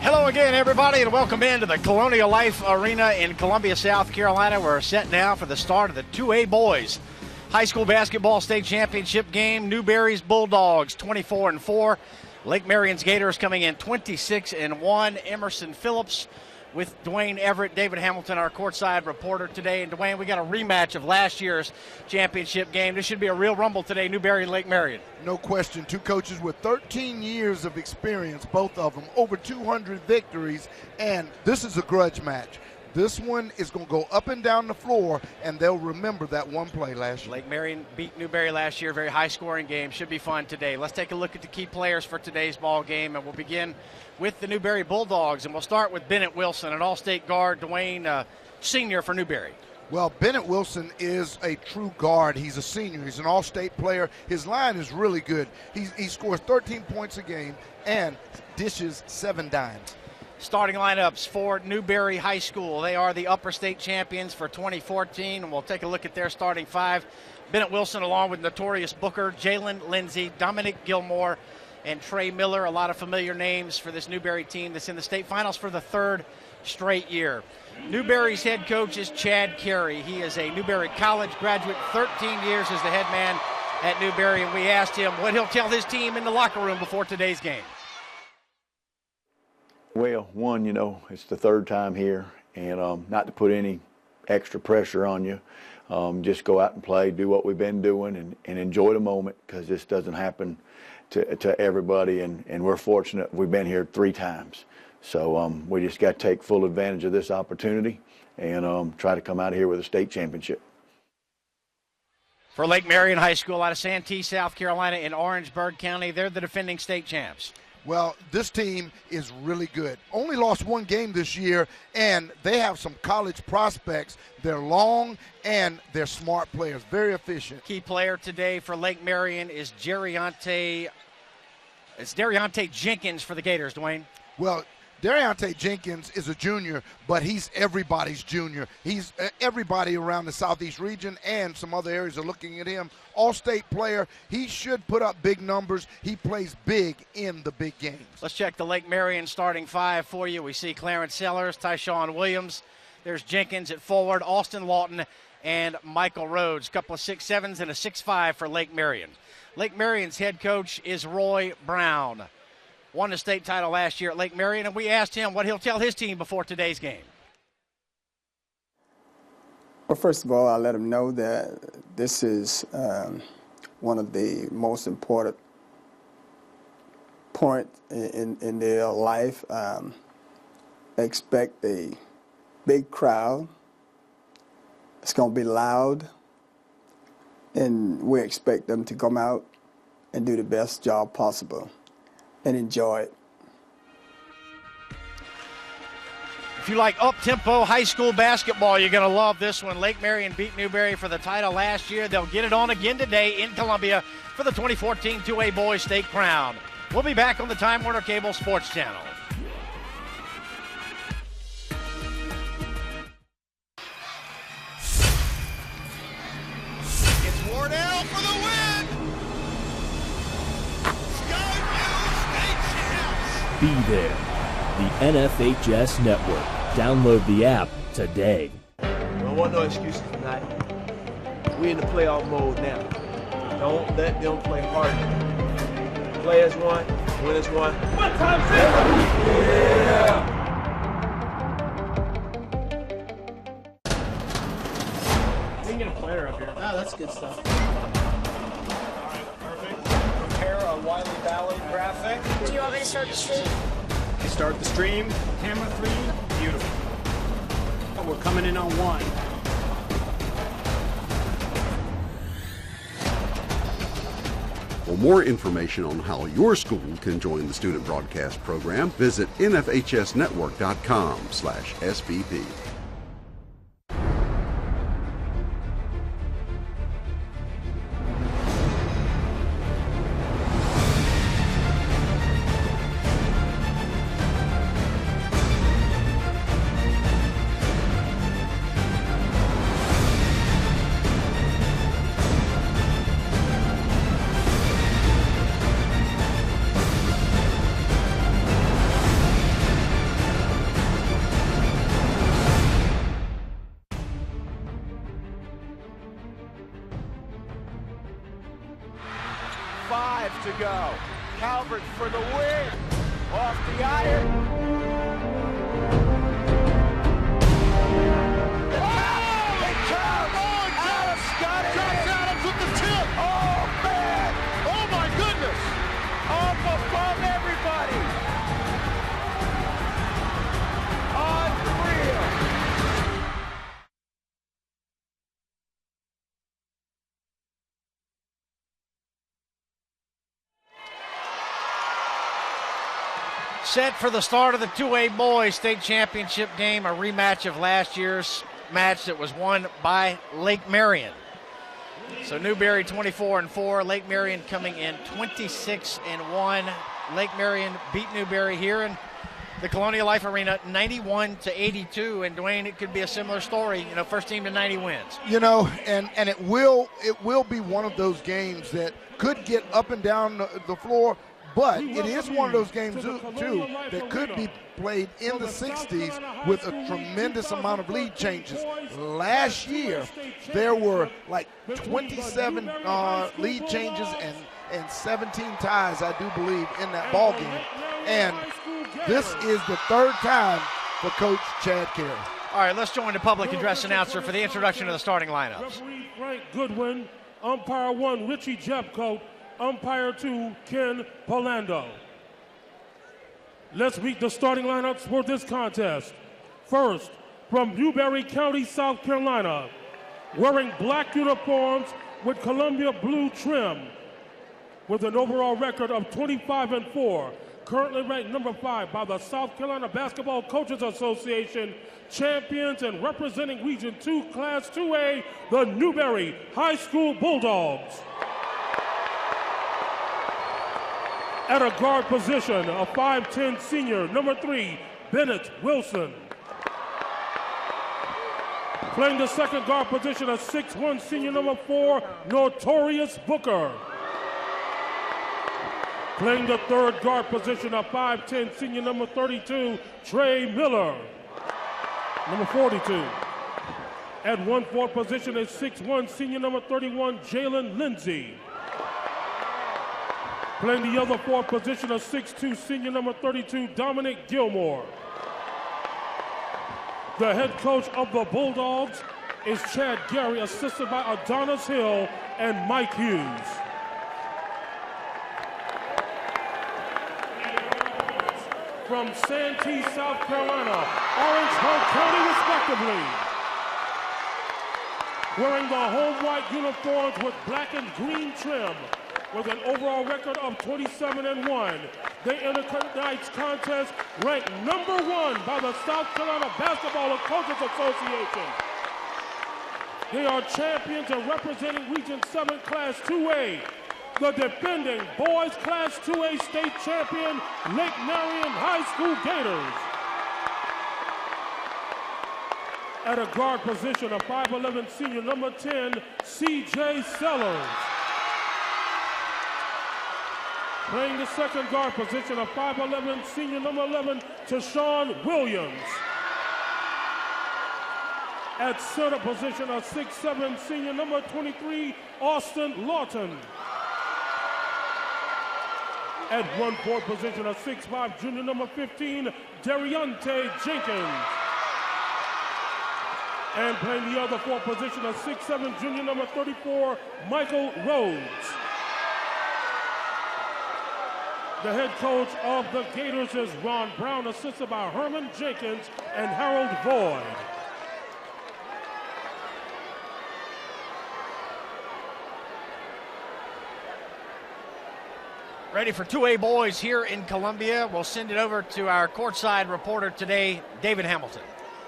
Hello again, everybody, and welcome into the Colonial Life Arena in Columbia, South Carolina. We're set now for the start of the 2A boys high school basketball state championship game. Newberry's Bulldogs 24-4. Lake Marion's Gators coming in 26-1. Emerson Phillips with Dwayne Everett, David Hamilton, our courtside reporter today. And Dwayne, we got a rematch of last year's championship game. This should be a real rumble today, Newberry and Lake Marion. No question. Two coaches with 13 years of experience, both of them, over 200 victories, and this is a grudge match. This one is going to go up and down the floor, and they'll remember that one play last year. Lake Marion beat Newberry last year. Very high-scoring game. Should be fun today. Let's take a look at the key players for today's ball game, and we'll begin with the Newberry Bulldogs, and we'll start with Bennett Wilson, an all-state guard. Dwayne, senior for Newberry. Well, Bennett Wilson is a true guard. He's a senior. He's an all-state player. His line is really good. He scores 13 points a game and dishes 7 dimes. Starting lineups for Newberry High School. They are the upper state champions for 2014, and we'll take a look at their starting 5. Bennett Wilson along with Notorious Booker, Jalen Lindsay, Dominic Gilmore, and Trey Miller. A lot of familiar names for this Newberry team that's in the state finals for the 3rd straight year. Newberry's head coach is Chad Carey. He is a Newberry College graduate, 13 years as the head man at Newberry, and we asked him what he'll tell his team in the locker room before today's game. Well, one, it's the 3rd time here, and not to put any extra pressure on you. Just go out and play, do what we've been doing, and enjoy the moment, because this doesn't happen to everybody, and we're fortunate we've been here 3 times. So we just got to take full advantage of this opportunity and try to come out of here with a state championship. For Lake Marion High School out of Santee, South Carolina in Orangeburg County, they're the defending state champs. Well, this team is really good. Only lost 1 game this year, and they have some college prospects. They're long, and they're smart players, very efficient. Key player today for Lake Marion is Dariante Jenkins for the Gators, Dwayne. Well, Dariante Jenkins is a junior, but he's everybody's junior. He's everybody around the Southeast region and some other areas are looking at him. All-state player. He should put up big numbers. He plays big in the big games. Let's check the Lake Marion starting 5 for you. We see Clarence Sellers, Tyshawn Williams. There's Jenkins at forward, Austin Lawton, and Michael Rhodes. A couple of 6'7" and a 6'5" for Lake Marion. Lake Marion's head coach is Roy Brown. Won the state title last year at Lake Marion, and we asked him what he'll tell his team before today's game. Well, first of all, I'll let them know that this is one of the most important points in their life. Expect a big crowd. It's going to be loud, and we expect them to come out and do the best job possible and enjoy it. If you like up-tempo high school basketball, you're going to love this one. Lake Marion beat Newberry for the title last year. They'll get it on again today in Columbia for the 2014 2A Boys State Crown. We'll be back on the Time Warner Cable Sports Channel. It's Wardell for the win! Be there. The NFHS Network. Download the app today. Don't want no excuses tonight. We in the playoff mode now. Don't let them play hard. Play as one, win as one. What time is it? Yeah! We can get a player up here. Oh, that's good stuff. Prepare a Wiley Valley graphic. Do you want me to start the stream? Start the stream. Camera 3. Beautiful. Oh, we're coming in on 1. For more information on how your school can join the student broadcast program, visit nfhsnetwork.com/SBP. Roberts for the win. Off the iron. Josh Adams with the tip. Oh, man. Oh, my goodness. Up above everybody. Unreal. Set for the start of the 2A boys state championship game, a rematch of last year's match that was won by Lake Marion. So Newberry 24-4, Lake Marion coming in 26-1. Lake Marion beat Newberry here in the Colonial Life Arena 91-82, and Dwayne, it could be a similar story. First team to 90 wins. And it will be one of those games that could get up and down the floor. But it is one of those games, too, that could be played in the 60s with a tremendous amount of lead changes. Last year, there were like 27 lead changes and 17 ties, I do believe, in that ball game. And this is the third time for Coach Chad Carey. All right, let's join the public address announcer for the introduction of the starting lineups. Referee Frank Goodwin, umpire 1, Richie Jepcoat, umpire 2, Ken Polando. Let's meet the starting lineups for this contest. First, from Newberry County, South Carolina, wearing black uniforms with Columbia blue trim, with an overall record of 25-4, currently ranked number 5 by the South Carolina Basketball Coaches Association, champions and representing Region 2 Class 2A, the Newberry High School Bulldogs. At a guard position, a 5'10" senior, number 3, Bennett Wilson. Playing the second guard position, a 6'1" senior, number 4, Notorious Booker. Playing the third guard position, a 5'10" senior, number 32, Trey Miller. Number 42. At 1-4 position, a 6'1" senior, number 31, Jalen Lindsey. Playing the other 4 position, a 6'2" senior, number 32, Dominic Gilmore. The head coach of the Bulldogs is Chad Gary, assisted by Adonis Hill and Mike Hughes. From Santee, South Carolina, Orange Home County, respectively. Wearing the home white uniforms with black and green trim, with an overall record of 27-1. They enter tonight's contest ranked number 1 by the South Carolina Basketball Coaches Association. They are champions and representing Region 7 Class 2A, the defending boys Class 2A state champion, Lake Marion High School Gators. At a guard position, a 5'11" senior, number 10, C.J. Sellers. Playing the second guard position, a 5'11" senior, number 11, Tashawn Williams. At center position, a 6'7" senior, number 23, Austin Lawton. At 1-4 position, a 6'5" junior, number 15, Dariante Jenkins. And playing the other 4 position, a 6'7" junior, number 34, Michael Rhodes. The head coach of the Gators is Ron Brown, assisted by Herman Jenkins and Harold Boyd. Ready for 2A boys here in Columbia. We'll send it over to our courtside reporter today, David Hamilton.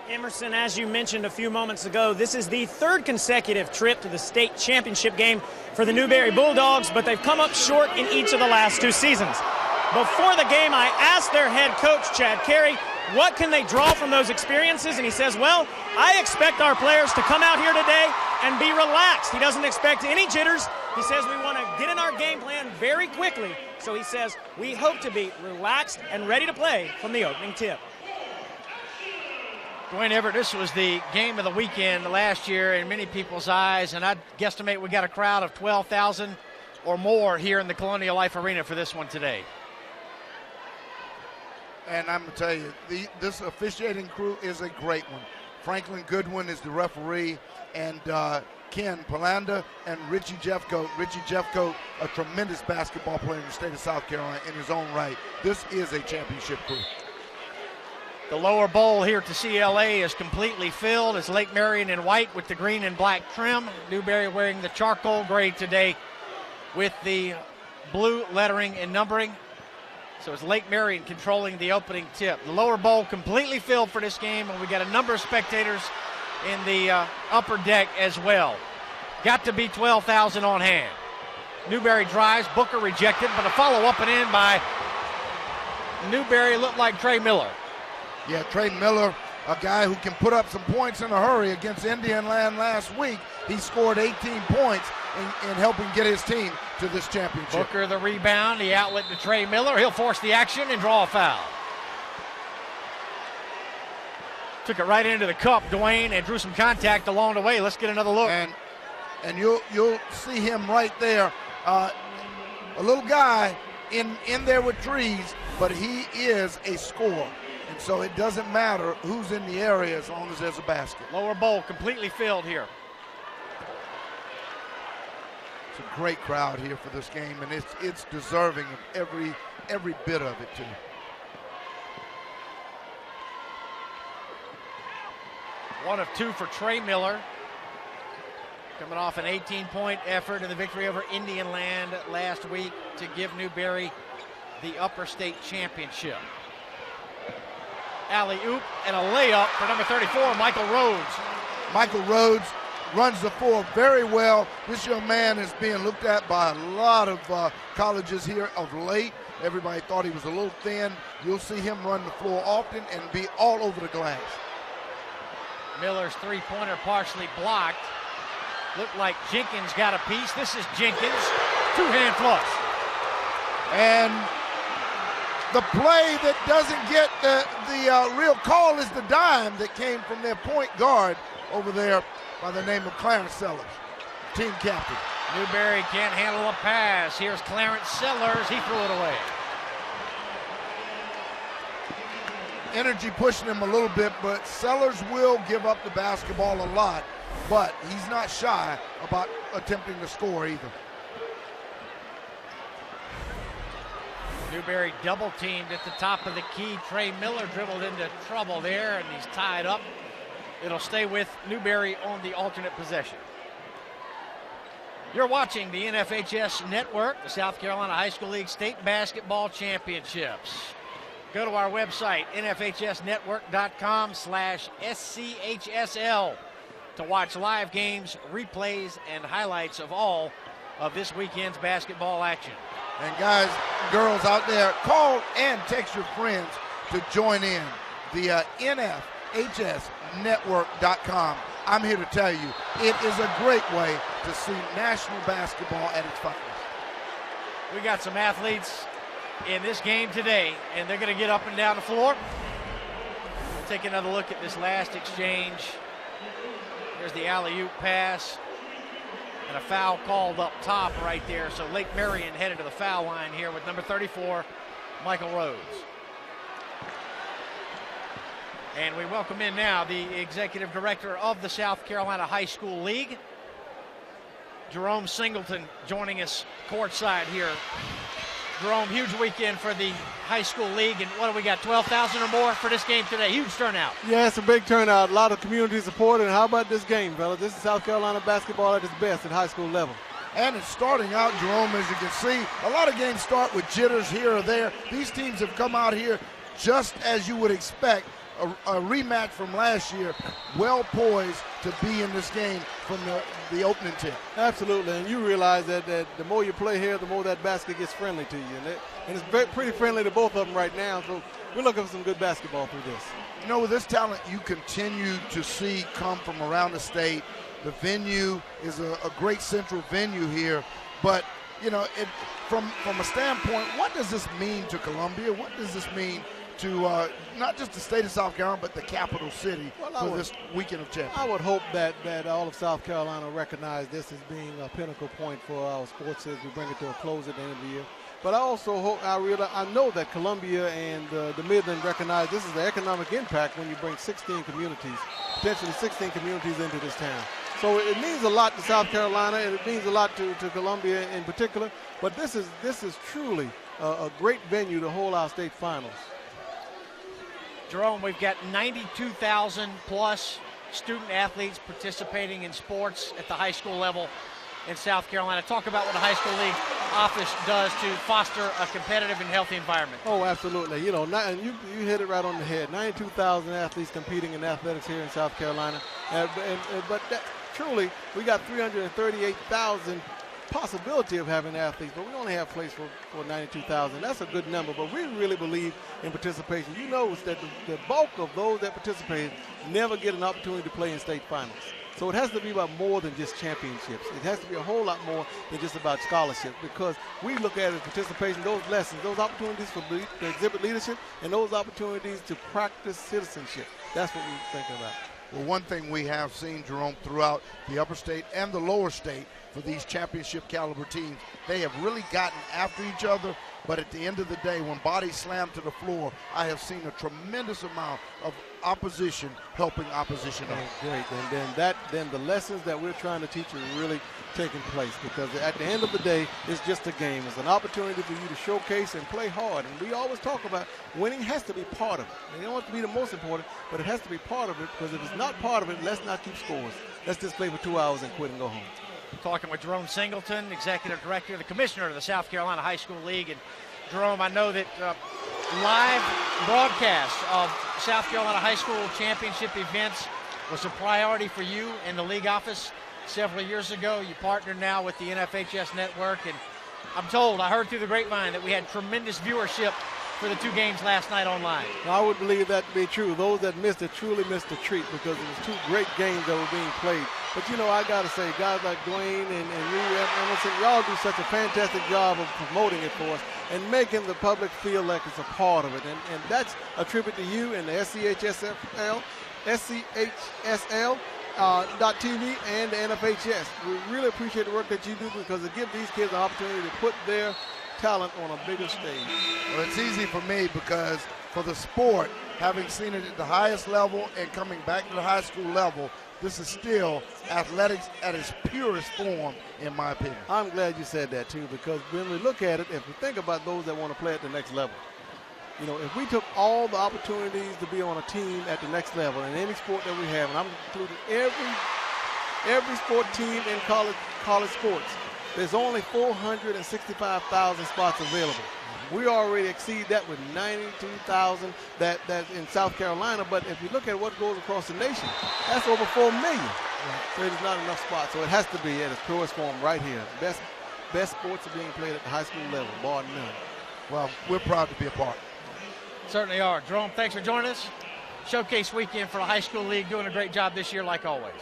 Emerson, as you mentioned a few moments ago, this is the 3rd consecutive trip to the state championship game for the Newberry Bulldogs, but they've come up short in each of the last 2 seasons. Before the game, I asked their head coach, Chad Carey, what can they draw from those experiences? And he says, well, I expect our players to come out here today and be relaxed. He doesn't expect any jitters. He says we want to get in our game plan very quickly. So he says we hope to be relaxed and ready to play from the opening tip. Dwayne Everett, this was the game of the weekend last year in many people's eyes, and I'd guesstimate we got a crowd of 12,000 or more here in the Colonial Life Arena for this one today. And I'm going to tell you, this officiating crew is a great one. Franklin Goodwin is the referee, and Ken Palanda and Richie Jeffcoat. Richie Jeffcoat, a tremendous basketball player in the state of South Carolina in his own right. This is a championship crew. The lower bowl here to CLA is completely filled. It's Lake Marion in white with the green and black trim. Newberry wearing the charcoal gray today with the blue lettering and numbering. So it's Lake Marion controlling the opening tip. The lower bowl completely filled for this game, and we got a number of spectators in the upper deck as well. Got to be 12,000 on hand. Newberry drives, Booker rejected, but a follow up and in by Newberry looked like Trey Miller. Yeah, Trey Miller, a guy who can put up some points in a hurry. Against Indian Land last week, he scored 18 points in helping get his team to this championship. Booker the rebound, the outlet to Trey Miller. He'll force the action and draw a foul. Took it right into the cup, Dwayne, and drew some contact along the way. Let's get another look. And you'll see him right there. A little guy in there with trees, but he is a scorer. And so it doesn't matter who's in the area as long as there's a basket. Lower bowl completely filled here. It's a great crowd here for this game, and it's deserving of every bit of it too. One of two for Trey Miller. Coming off an 18-point effort in the victory over Indian Land last week to give Newberry the upper state championship. Alley-oop and a layup for number 34, Michael Rhodes. Michael Rhodes runs the floor very well. This young man is being looked at by a lot of colleges here of late. Everybody thought he was a little thin. You'll see him run the floor often and be all over the glass. Miller's three-pointer partially blocked. Looked like Jenkins got a piece. This is Jenkins, two-hand flush. And the play that doesn't get the real call is the dime that came from their point guard over there by the name of Clarence Sellers, team captain. Newberry can't handle a pass. Here's Clarence Sellers. He threw it away. Energy pushing him a little bit, but Sellers will give up the basketball a lot, but he's not shy about attempting to score either. Newberry double teamed at the top of the key. Trey Miller dribbled into trouble there, and he's tied up. It'll stay with Newberry on the alternate possession. You're watching the NFHS Network, the South Carolina High School League State Basketball Championships. Go to our website, nfhsnetwork.com/SCHSL, to watch live games, replays, and highlights of all of this weekend's basketball action. And guys, girls out there, call and text your friends to join in via nfhsnetwork.com. I'm here to tell you, it is a great way to see national basketball at its finest. We got some athletes in this game today, and they're going to get up and down the floor. We'll take another look at this last exchange. There's the alley-oop pass. And a foul called up top right there. So Lake Marion headed to the foul line here with number 34, Michael Rhodes. And we welcome in now the executive director of the South Carolina High School League, Jerome Singleton, joining us courtside here. Jerome, huge weekend for the high school league, and what do we got, 12,000 or more for this game today? Huge turnout. Yeah, it's a big turnout. A lot of community support, and how about this game, fellas? This is South Carolina basketball at its best at high school level. And it's starting out, Jerome, as you can see. A lot of games start with jitters here or there. These teams have come out here just as you would expect, a rematch from last year, well poised to be in this game from the opening tip. Absolutely, and you realize that the more you play here, the more that basket gets friendly to you. And it's pretty friendly to both of them right now, so we're looking for some good basketball through this. You know, with this talent you continue to see come from around the state, the venue is a great central venue here, but, you know, from a standpoint, what does this mean to Columbia? What does this mean to not just the state of South Carolina, but the capital city for this weekend of champions? I would hope that all of South Carolina recognize this as being a pinnacle point for our sports as we bring it to a close at the end of the year. But I also hope, I know that Columbia and the Midland recognize this is the economic impact when you bring 16 communities, potentially 16 communities into this town. So it means a lot to South Carolina, and it means a lot to Columbia in particular. But this is truly a great venue to hold our state finals. Jerome, we've got 92,000 plus student athletes participating in sports at the high school level in South Carolina. Talk about what the high school league office does to foster a competitive and healthy environment. Oh, absolutely. You know, and you hit it right on the head. 92,000 athletes competing in athletics here in South Carolina. But truly, we got 338,000 possibility of having athletes, but we only have place for 92,000. That's a good number, but we really believe in participation. You know that the bulk of those that participate never get an opportunity to play in state finals. So it has to be about more than just championships. It has to be a whole lot more than just about scholarships, because we look at it as participation, those lessons, those opportunities to exhibit leadership, and those opportunities to practice citizenship. That's what we think about. Well, one thing we have seen, Jerome, throughout the upper state and the lower state for these championship caliber teams, they have really gotten after each other. But at the end of the day, when bodies slam to the floor, I have seen a tremendous amount of opposition helping opposition out. Great, and then the lessons that we're trying to teach are really taking place, because at the end of the day, it's just a game. It's an opportunity for you to showcase and play hard. And we always talk about winning has to be part of it. It don't have to be the most important, but it has to be part of it, because if it's not part of it, let's not keep scores. Let's just play for 2 hours and quit and go home. Talking with Jerome Singleton, Executive Director, the Commissioner of the South Carolina High School League. And Jerome, I know that live broadcast of South Carolina High School championship events was a priority for you in the league office several years ago. You partnered now with the NFHS network, and I'm told, I heard through the grapevine, that we had tremendous viewership for the two games last night online. I would believe that to be true. Those that missed it truly missed a treat, because it was two great games that were being played. But, you know, I got to say, guys like Dwayne and you, Emerson, y'all do such a fantastic job of promoting it for us and making the public feel like it's a part of it. And that's a tribute to you and the SCHSL, TV and the NFHS. We really appreciate the work that you do, because it gives these kids an opportunity to put their talent on a bigger stage. Well, it's easy for me, because for the sport, having seen it at the highest level and coming back to the high school level, this is still athletics at its purest form, in my opinion. I'm glad you said that, too, because when we look at it, if we think about those that want to play at the next level, you know, if we took all the opportunities to be on a team at the next level in any sport that we have, and I'm including every sport team in college sports, there's only 465,000 spots available. We already exceed that with 92,000 that's in South Carolina. But if you look at what goes across the nation, that's over 4 million. So there's not enough spots. So it has to be at its purest form right here. Best sports are being played at the high school level, bar none. Well, we're proud to be a part. Certainly are. Jerome, thanks for joining us. Showcase weekend for the high school league, doing a great job this year, like always.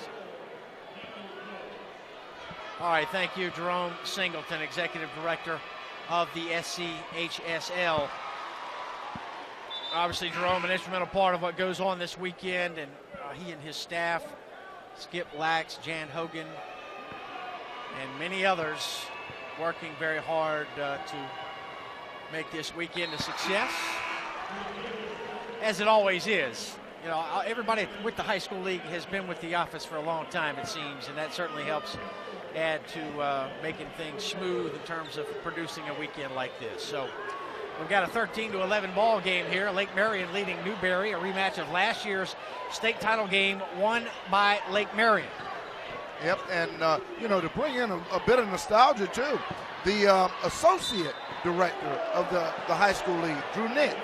All right, thank you, Jerome Singleton, Executive Director of the SCHSL. Obviously, Jerome, an instrumental part of what goes on this weekend, and he and his staff, Skip Lax, Jan Hogan, and many others, working very hard to make this weekend a success, as it always is. You know, everybody with the high school league has been with the office for a long time, it seems, and that certainly helps add to making things smooth in terms of producing a weekend like this. So we've got a 13-11 ball game here. Lake Marion leading Newberry, a rematch of last year's state title game won by Lake Marion. Yep, and, you know, to bring in a bit of nostalgia, too, the associate director of the high school league, Drew Nix,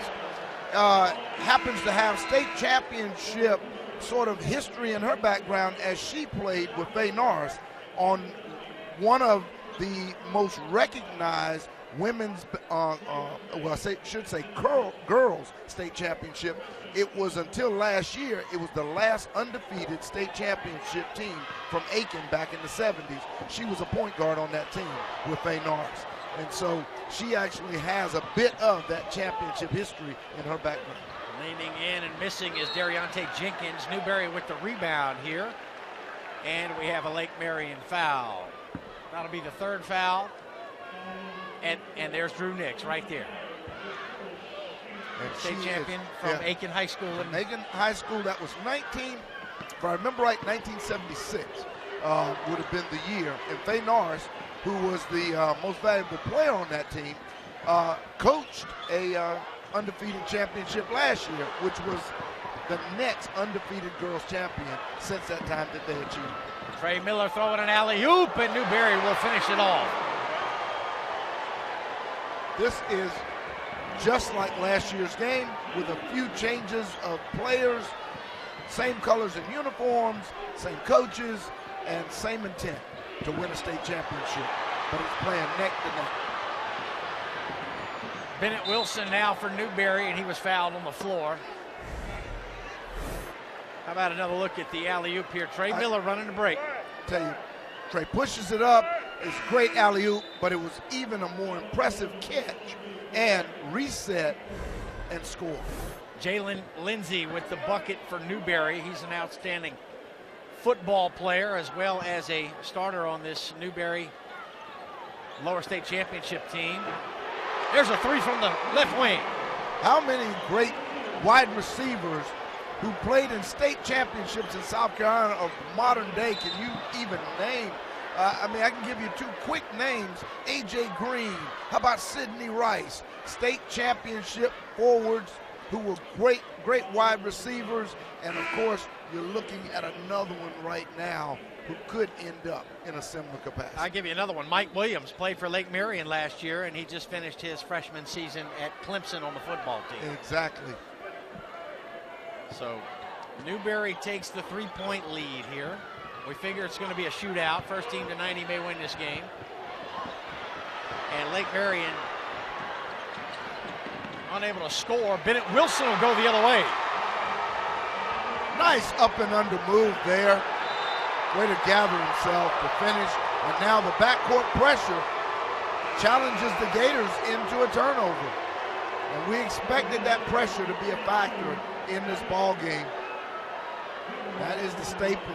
happens to have state championship sort of history in her background, as she played with Faye Norris on one of the most recognized women's, girls state championship. It was until last year, it was the last undefeated state championship team from Aiken back in the 70s. She was a point guard on that team with Faye Norris. And so she actually has a bit of that championship history in her background. Leaning in and missing is Dariante Jenkins. Newberry with the rebound here. And we have a Lake Marion foul. That'll be the third foul And there's Drew Nix right there. And State she champion is, from yeah. Aiken High School. Aiken High School, that was if I remember right, 1976 would have been the year. And Faye Norris, who was the most valuable player on that team, coached a undefeated championship last year, which was the next undefeated girls champion since that time that they achieved. Trey Miller throwing an alley-oop, and Newberry will finish it off. This is just like last year's game with a few changes of players, same colors and uniforms, same coaches, and same intent to win a state championship. But it's playing neck to neck. Bennett Wilson now for Newberry, and he was fouled on the floor. How about another look at the alley-oop here? Trey Miller running the break. Tell you, Trey pushes it up. It's great alley-oop, but it was even a more impressive catch and reset and score. Jalen Lindsay with the bucket for Newberry. He's an outstanding football player as well as a starter on this Newberry lower state championship team. There's a three from the left wing. How many great wide receivers who played in state championships in South Carolina of modern day can you even name? I can give you two quick names. A.J. Green. How about Sidney Rice? State championship forwards who were great wide receivers. And, of course, you're looking at another one right now who could end up in a similar capacity. I'll give you another one. Mike Williams played for Lake Marion last year, and he just finished his freshman season at Clemson on the football team. Exactly. So Newberry takes the three-point lead here. We figure it's going to be a shootout. First team to 90 may win this game. And Lake Marion unable to score. Bennett Wilson will go the other way. Nice up and under move there. Way to gather himself to finish. And now the backcourt pressure challenges the Gators into a turnover. And we expected that pressure to be a factor in this ball game. That is the staple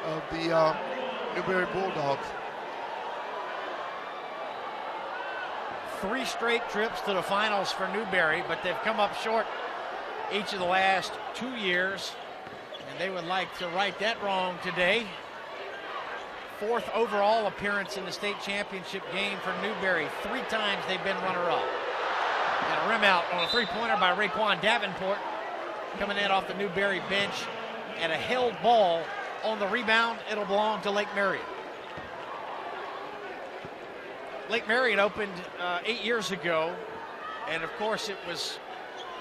of the Newberry Bulldogs. 3 straight trips to the finals for Newberry, but they've come up short each of the last 2 years, and they would like to right that wrong today. 4th overall appearance in the state championship game for Newberry. 3 times they've been runner-up. And a rim out on a three-pointer by Raekwon Davenport, coming in off the Newberry bench, and a held ball on the rebound. It'll belong to Lake Marion. Lake Marion opened 8 years ago, and of course it was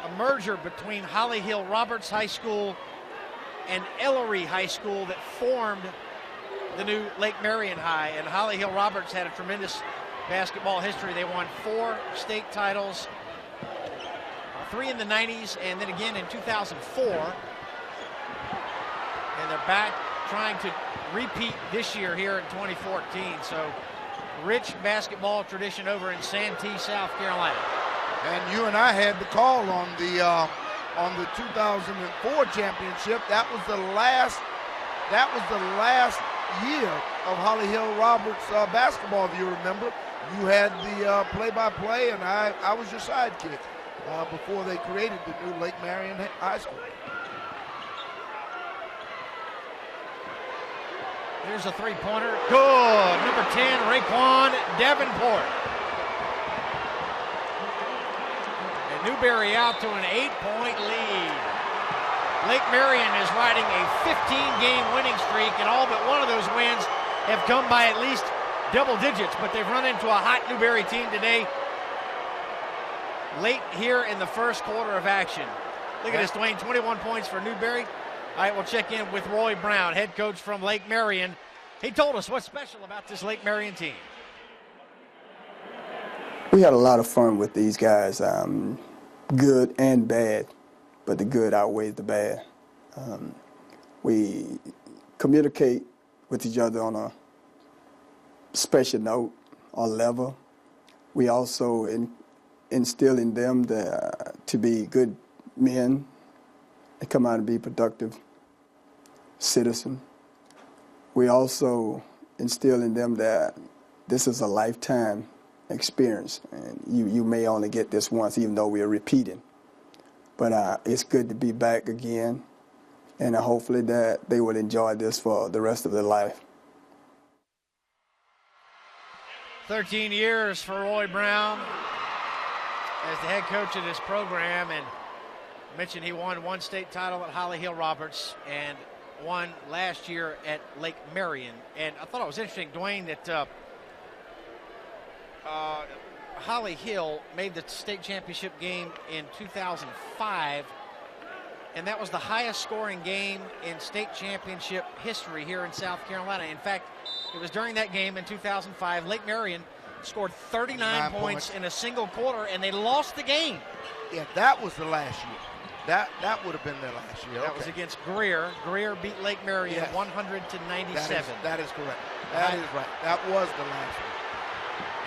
a merger between Holly Hill Roberts High School and Ellery High School that formed the new Lake Marion High. And Holly Hill Roberts had a tremendous basketball history. They won 4 state titles, 3 in the 90s, and then again in 2004. And they're back trying to repeat this year here in 2014. So rich basketball tradition over in Santee, South Carolina. And you and I had the call on the 2004 championship. That was the last year of Holly Hill Roberts basketball, if you remember. You had the play-by-play, and I was your sidekick before they created the new Lake Marion High School. Here's a three-pointer. Good. Number 10, Raekwon Davenport. And Newberry out to an 8-point lead. Lake Marion is riding a 15-game winning streak, and all but one of those wins have come by at least double digits, but they've run into a hot Newberry team today late here in the first quarter of action. Look at this, Dwayne, 21 points for Newberry. All right, we'll check in with Roy Brown, head coach from Lake Marion. He told us what's special about this Lake Marion team. We had a lot of fun with these guys, good and bad, but the good outweighs the bad. We communicate with each other on a special note or level. We also instill in them to be good men and come out and be productive citizen. We also instill in them that this is a lifetime experience. And you may only get this once, even though we are repeating. But it's good to be back again, and hopefully that they will enjoy this for the rest of their life. 13 years for Roy Brown as the head coach of this program, and I mentioned he won one state title at Holly Hill Roberts and won last year at Lake Marion. And I thought it was interesting, Dwayne, that Holly Hill made the state championship game in 2005, and that was the highest scoring game in state championship history here in South Carolina. In fact, it was during that game in 2005, Lake Marion scored 39 points in a single quarter, and they lost the game. Yeah, that was the last year. That would have been their last year. That was against Greer. Greer beat Lake Marion 100 to 97. That is correct. That is right. That was the last year.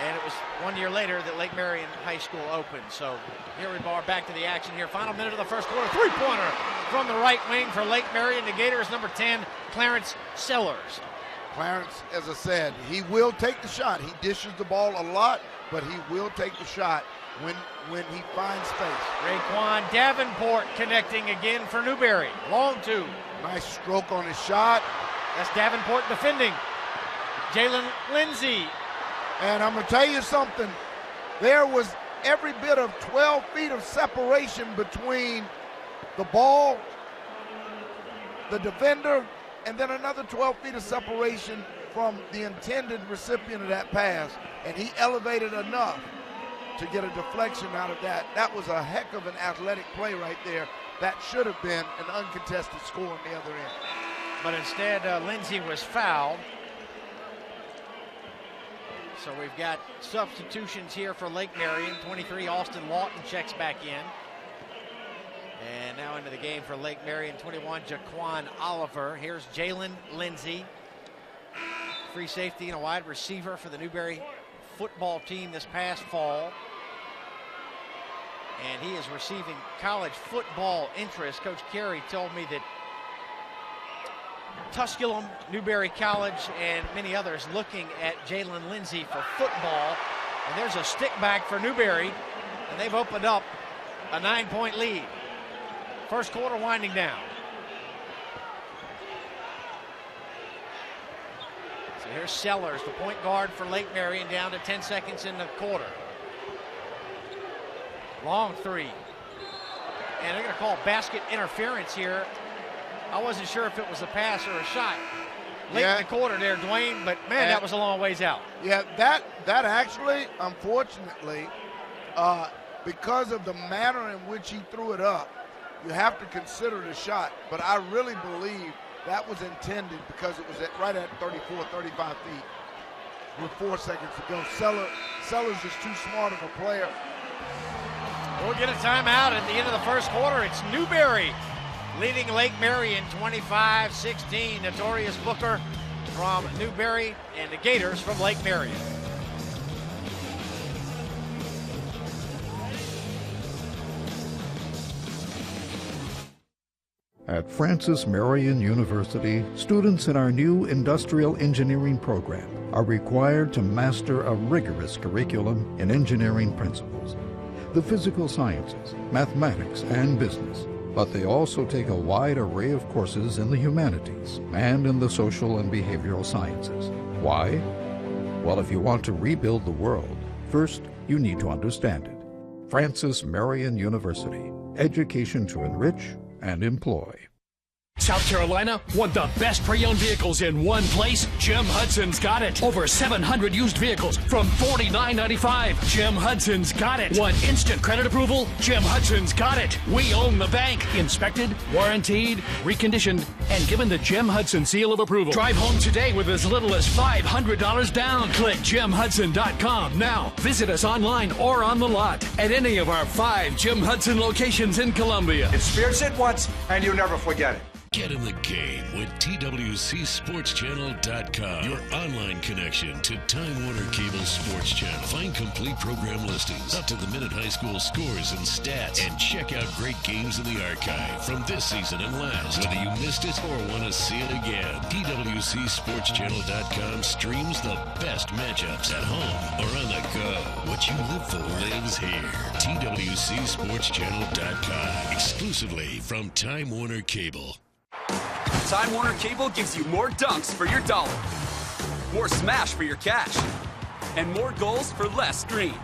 And it was 1 year later that Lake Marion High School opened. So here we are back to the action here. Final minute of the first quarter. Three-pointer from the right wing for Lake Marion. The Gators, number 10, Clarence Sellers. Clarence, as I said, he will take the shot. He dishes the ball a lot, but he will take the shot when he finds space. Raekwon Davenport connecting again for Newberry. Long two. Nice stroke on his shot. That's Davenport defending. Jalen Lindsey. And I'm going to tell you something. There was every bit of 12 feet of separation between the ball, the defender, and then another 12 feet of separation from the intended recipient of that pass. And he elevated enough to get a deflection out of that. That was a heck of an athletic play right there. That should have been an uncontested score on the other end. But instead, Lindsey was fouled. So we've got substitutions here for Lake Marion. 23, Austin Lawton checks back in. And now into the game for Lake Marion, 21, Jaquan Oliver. Here's Jalen Lindsey, free safety and a wide receiver for the Newberry football team this past fall. And he is receiving college football interest. Coach Carey told me that Tusculum, Newberry College, and many others looking at Jalen Lindsey for football. And there's a stick back for Newberry, and they've opened up a 9-point lead. First quarter winding down. So here's Sellers, the point guard for Lake Marion, down to 10 seconds in the quarter. Long three. And they're going to call basket interference here. I wasn't sure if it was a pass or a shot late in the quarter there, Dwayne, but man, that was a long ways out. Yeah, that actually, unfortunately, because of the manner in which he threw it up, you have to consider the shot. But I really believe that was intended because it was right at 34, 35 feet with 4 seconds to go. Sellers is too smart of a player. We'll get a timeout at the end of the first quarter. It's Newberry leading Lake Marion 25-16. Notorious Booker from Newberry and the Gators from Lake Marion. At Francis Marion University, students in our new industrial engineering program are required to master a rigorous curriculum in engineering principles, the physical sciences, mathematics, and business. But they also take a wide array of courses in the humanities and in the social and behavioral sciences. Why? Well, if you want to rebuild the world, first you need to understand it. Francis Marion University, education to enrich and employ. South Carolina want the best pre-owned vehicles in one place? Jim Hudson's got it. Over 700 used vehicles from $49.95. Jim Hudson's got it. Want instant credit approval? Jim Hudson's got it. We own the bank. Inspected, warranted, reconditioned, and given the Jim Hudson seal of approval. Drive home today with as little as $500 down. Click JimHudson.com now. Visit us online or on the lot at any of our 5 Jim Hudson locations in Columbia. Experience it once and you'll never forget it. Get in the game with TWCSportsChannel.com, your online connection to Time Warner Cable Sports Channel. Find complete program listings, up-to-the-minute high school scores and stats, and check out great games in the archive from this season and last. Whether you missed it or want to see it again, TWCSportsChannel.com streams the best matchups at home or on the go. What you live for lives here. TWCSportsChannel.com, exclusively from Time Warner Cable. Time Warner Cable gives you more dunks for your dollar, more smash for your cash, and more goals for less screen.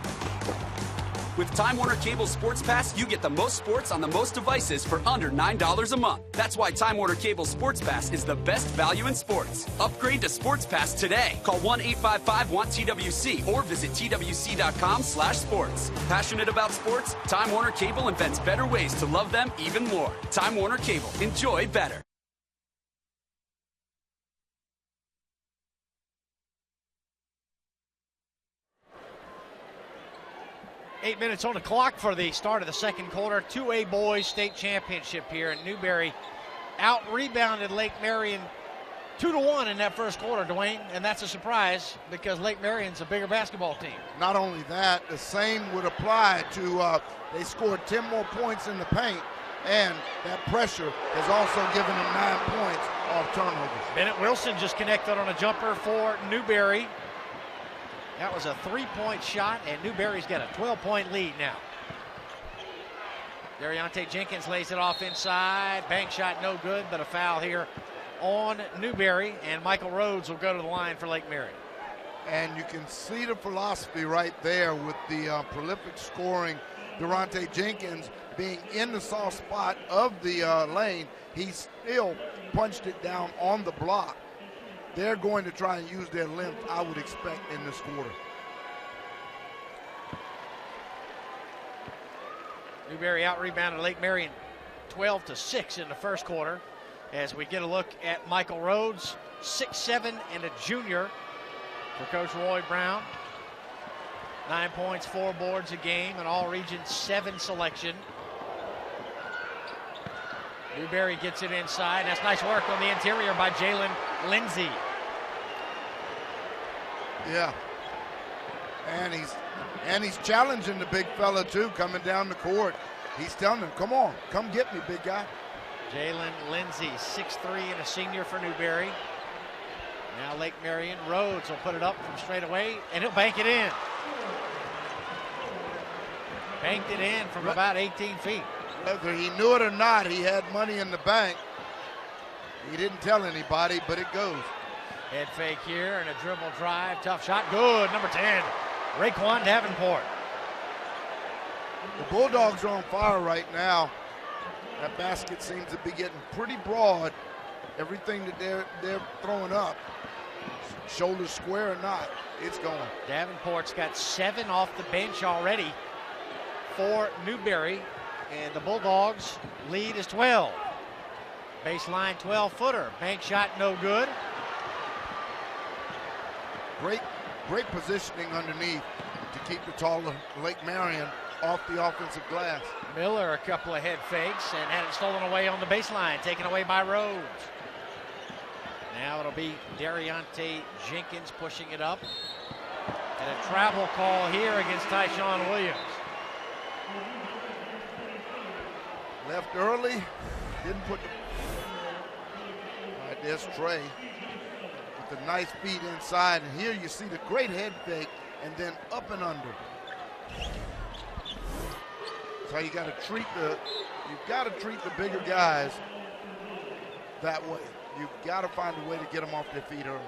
With Time Warner Cable Sports Pass, you get the most sports on the most devices for under $9 a month. That's why Time Warner Cable Sports Pass is the best value in sports. Upgrade to Sports Pass today. Call 1-855-WANT-TWC or visit twc.com/sports. Passionate about sports? Time Warner Cable invents better ways to love them even more. Time Warner Cable. Enjoy better. Eight minutes on the clock for the start of the second quarter. 2A boys state championship here in Newberry. Out-rebounded Lake Marion 2-1 in that first quarter, Dwayne, and that's a surprise because Lake Marion's a bigger basketball team. Not only that, the same would apply to they scored 10 more points in the paint, and that pressure has also given them 9 points off turnovers. Bennett Wilson just connected on a jumper for Newberry. That was a 3-point shot, and Newberry's got a 12-point lead now. Dariante Jenkins lays it off inside. Bank shot no good, but a foul here on Newberry, and Michael Rhodes will go to the line for Lake Marion. And you can see the philosophy right there with the prolific scoring. Dariante Jenkins being in the soft spot of the lane, he still punched it down on the block. They're going to try and use their length, I would expect, in this quarter. Newberry out-rebounded Lake Marion 12-6 in the first quarter. As we get a look at Michael Rhodes, 6'7" and a junior for Coach Roy Brown. 9 points, 4 boards a game, and all-region 7 selection. Newberry gets it inside. That's nice work on the interior by Jalen Lindsey. Yeah. And he's challenging the big fella too, coming down the court. He's telling him, come on, come get me, big guy. Jalen Lindsey, 6'3" and a senior for Newberry. Now Lake Marion. Rhodes will put it up from straight away, and he'll bank it in. Banked it in from about 18 feet. Whether he knew it or not, he had money in the bank. He didn't tell anybody, but it goes. Head fake here and a dribble drive. Tough shot. Good. Number 10, Raekwon Davenport. The Bulldogs are on fire right now. That basket seems to be getting pretty broad. Everything that they're throwing up, shoulders square or not, it's going. Davenport's got 7 off the bench already for Newberry, and the Bulldogs lead is 12. Baseline 12-footer. Bank shot no good. Great positioning underneath to keep the taller Lake Marion off the offensive glass. Miller a couple of head fakes and had it stolen away on the baseline, taken away by Rhodes. Now it'll be Dariante Jenkins pushing it up. And a travel call here against Tyshawn Williams. Left early, didn't put the... All right, there's Trey with the nice feet inside. And here you see the great head fake and then up and under. That's how you got to treat the bigger guys that way. You've got to find a way to get them off their feet early.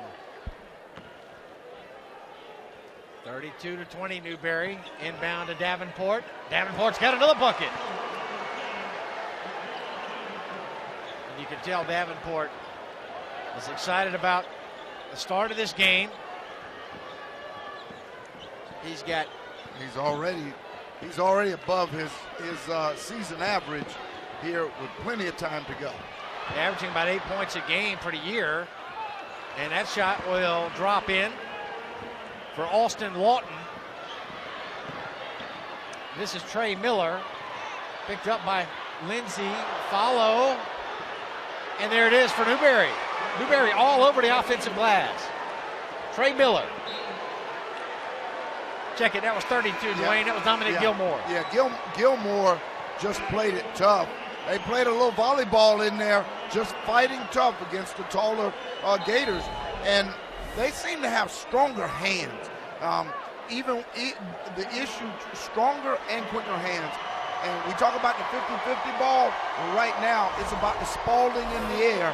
32-20 Newberry. Inbound to Davenport. Davenport's got another bucket. And you can tell Davenport is excited about the start of this game. He's already above his season average here with plenty of time to go. Averaging about 8 points a game for the year. And that shot will drop in for Austin Lawton. This is Trey Miller. Picked up by Lindsey. Follow. And there it is for Newberry. Newberry all over the offensive glass. Trey Miller. Check it, that was 32, Dwayne. That was Dominic Gilmore. Yeah, Gilmore just played it tough. They played a little volleyball in there, just fighting tough against the taller Gators. And they seem to have stronger hands. The issue, stronger and quicker hands. And we talk about the 50-50 ball. Well, right now, it's about the Spalding in the air,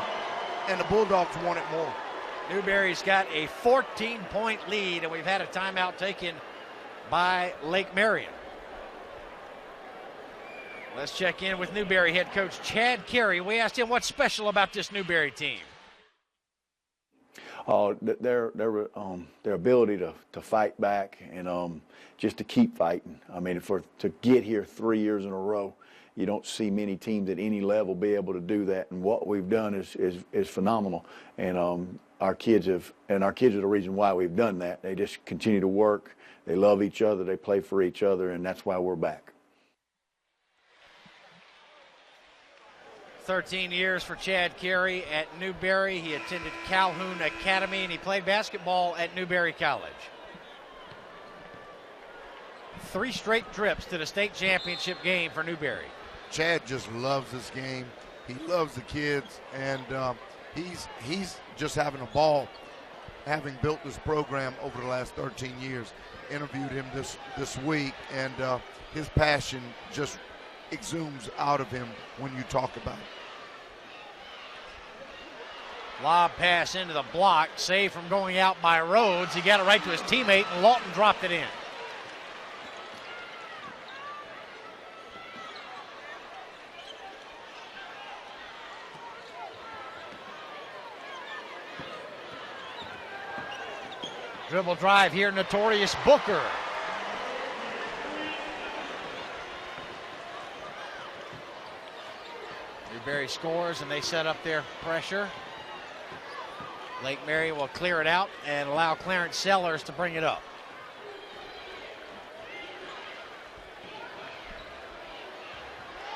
and the Bulldogs want it more. Newberry's got a 14-point lead, and we've had a timeout taken by Lake Marion. Let's check in with Newberry head coach Chad Carey. We asked him what's special about this Newberry team. Their ability to fight back and just to keep fighting. I mean, to get here 3 years in a row, you don't see many teams at any level be able to do that. And what we've done is phenomenal. And our kids are the reason why we've done that. They just continue to work. They love each other. They play for each other, and that's why we're back. 13 years for Chad Carey at Newberry. He attended Calhoun Academy, and he played basketball at Newberry College. 3 straight trips to the state championship game for Newberry. Chad just loves this game. He loves the kids, and he's just having a ball, having built this program over the last 13 years. Interviewed him this week, and his passion just exudes out of him when you talk about it. Lob pass into the block, saved from going out by Rhodes. He got it right to his teammate, and Lawton dropped it in. Dribble drive here, Notorious Booker. Newberry scores, and they set up their pressure. Lake Marion will clear it out and allow Clarence Sellers to bring it up.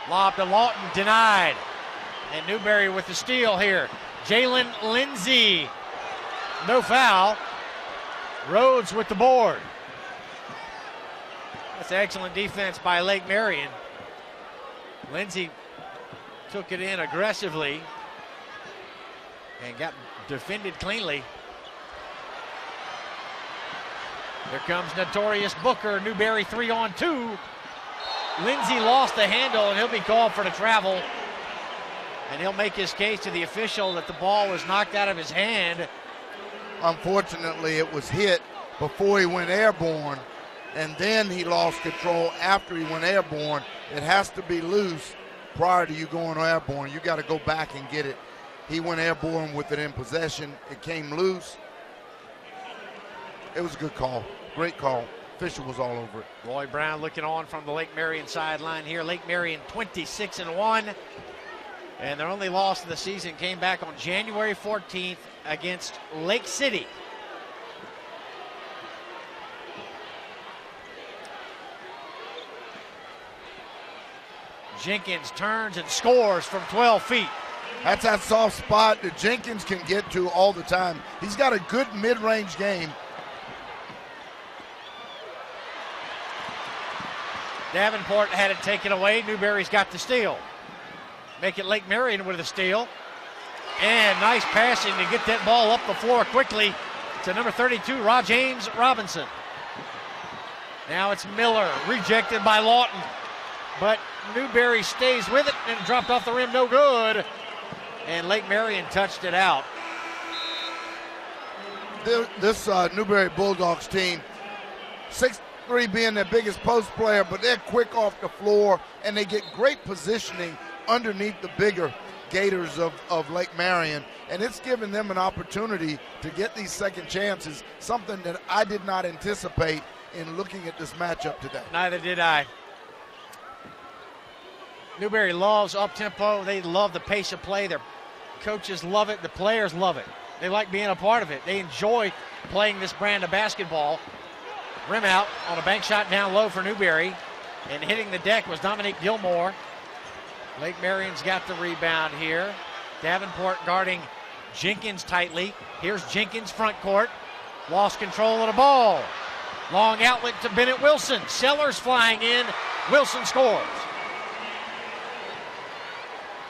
Lob to Lawton, denied. And Newberry with the steal here. Jalen Lindsay, no foul. Rhodes with the board. That's excellent defense by Lake Marion. Lindsay took it in aggressively and got defended cleanly. Here comes Notorious Booker. Newberry 3-on-2. Lindsay lost the handle, and he'll be called for the travel. And he'll make his case to the official that the ball was knocked out of his hand. Unfortunately, it was hit before he went airborne, and then he lost control after he went airborne. It has to be loose prior to you going airborne. You got to go back and get it. He went airborne with it in possession. It came loose. It was a good call. Great call. Official was all over it. Roy Brown looking on from the Lake Marion sideline here. Lake Marion 26-1. And their only loss of the season came back on January 14th against Lake City. Jenkins turns and scores from 12 feet. That's that soft spot that Jenkins can get to all the time. He's got a good mid-range game. Davenport had it taken away. Newberry's got the steal. Make it Lake Marion with a steal. And nice passing to get that ball up the floor quickly to number 32, James Robinson. Now it's Miller, rejected by Lawton. But Newberry stays with it and dropped off the rim, no good. And Lake Marion touched it out. This Newberry Bulldogs team, 6'3" being their biggest post player, but they're quick off the floor, and they get great positioning underneath the bigger Gators of Lake Marion, and it's given them an opportunity to get these second chances, something that I did not anticipate in looking at this matchup today. Neither did I. Newberry loves up-tempo. They love the pace of play. Their coaches love it. The players love it. They like being a part of it. They enjoy playing this brand of basketball. Rim out on a bank shot down low for Newberry. And hitting the deck was Dominic Gilmore. Lake Marion's got the rebound here. Davenport guarding Jenkins tightly. Here's Jenkins front court. Lost control of the ball. Long outlet to Bennett Wilson. Sellers flying in. Wilson scores.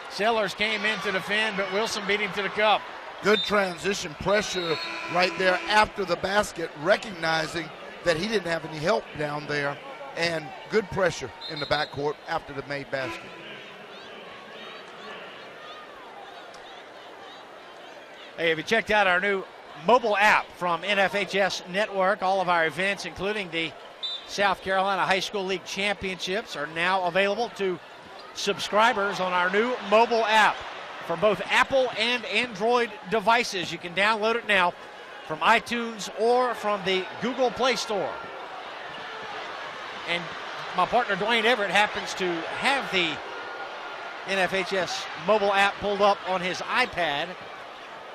Sellers came in to defend, but Wilson beat him to the cup. Good transition pressure right there after the basket, recognizing that he didn't have any help down there, and good pressure in the backcourt after the made basket. Hey, have you checked out our new mobile app from NFHS Network? All of our events, including the South Carolina High School League Championships, are now available to subscribers on our new mobile app for both Apple and Android devices. You can download it now from iTunes or from the Google Play Store. And my partner Dwayne Everett happens to have the NFHS mobile app pulled up on his iPad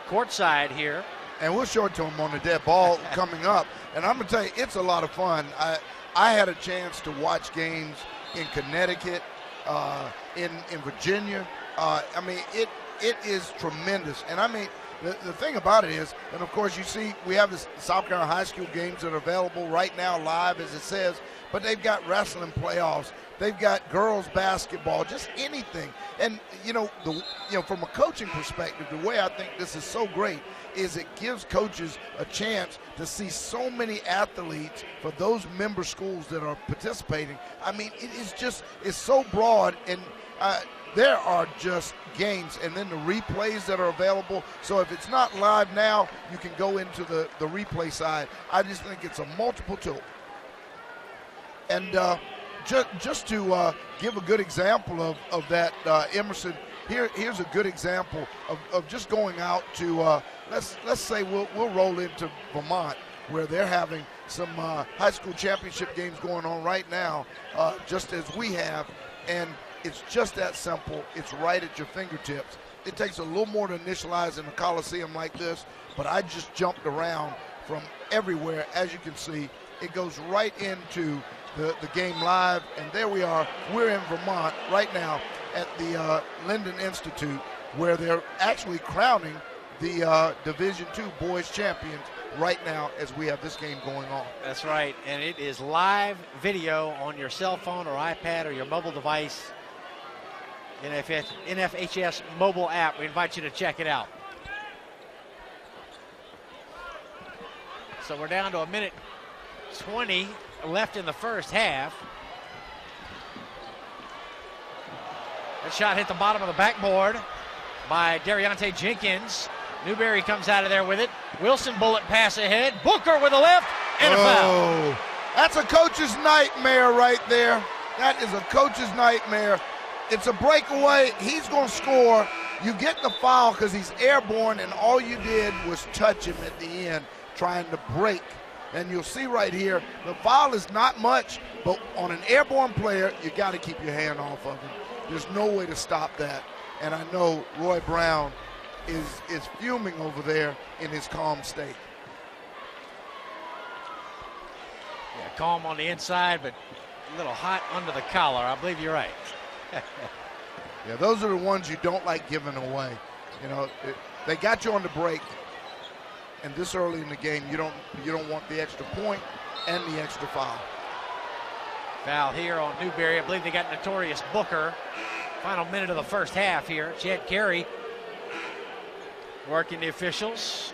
courtside here. And we'll show it to him on the dead ball coming up. And I'm going to tell you, it's a lot of fun. I had a chance to watch games in Connecticut, in Virginia. I mean, it is tremendous. And I mean, the thing about it is, and of course you see we have the South Carolina high school games that are available right now live, as it says, but they've got wrestling playoffs. They've got girls basketball, just anything. And, from a coaching perspective, the way I think this is so great is it gives coaches a chance to see so many athletes for those member schools that are participating. I mean, it's so broad, and there are just games, and then the replays that are available. So if it's not live now, you can go into the replay side. I just think it's a multiple tool. And just to give a good example of that, Emerson, here's a good example of just going out to, let's say we'll roll into Vermont, where they're having some high school championship games going on right now, just as we have, and it's just that simple. It's right at your fingertips. It takes a little more to initialize in a Coliseum like this, but I just jumped around from everywhere. As you can see, it goes right into the game live, and there we are. We're in Vermont right now at the Linden Institute, where they're actually crowning the Division II boys champions right now as we have this game going on. That's right, and it is live video on your cell phone or iPad or your mobile device. NFHS mobile app. We invite you to check it out. So we're down to 1:20 left in the first half. That shot hit the bottom of the backboard by Dariante Jenkins. Newberry comes out of there with it. Wilson bullet pass ahead. Booker with a left and a foul. That's a coach's nightmare right there. That is a coach's nightmare. It's a breakaway. He's going to score. You get the foul because he's airborne, and all you did was touch him at the end trying to break. And you'll see right here, the foul is not much, but on an airborne player, you got to keep your hand off of him. There's no way to stop that. And I know Roy Brown is fuming over there in his calm state. Yeah, calm on the inside, but a little hot under the collar. I believe you're right. Yeah, those are the ones you don't like giving away. They got you on the break, and this early in the game, you don't want the extra point and the extra foul. Foul here on Newberry. I believe they got Notorious Booker. Final minute of the first half here. Chad Carey working the officials.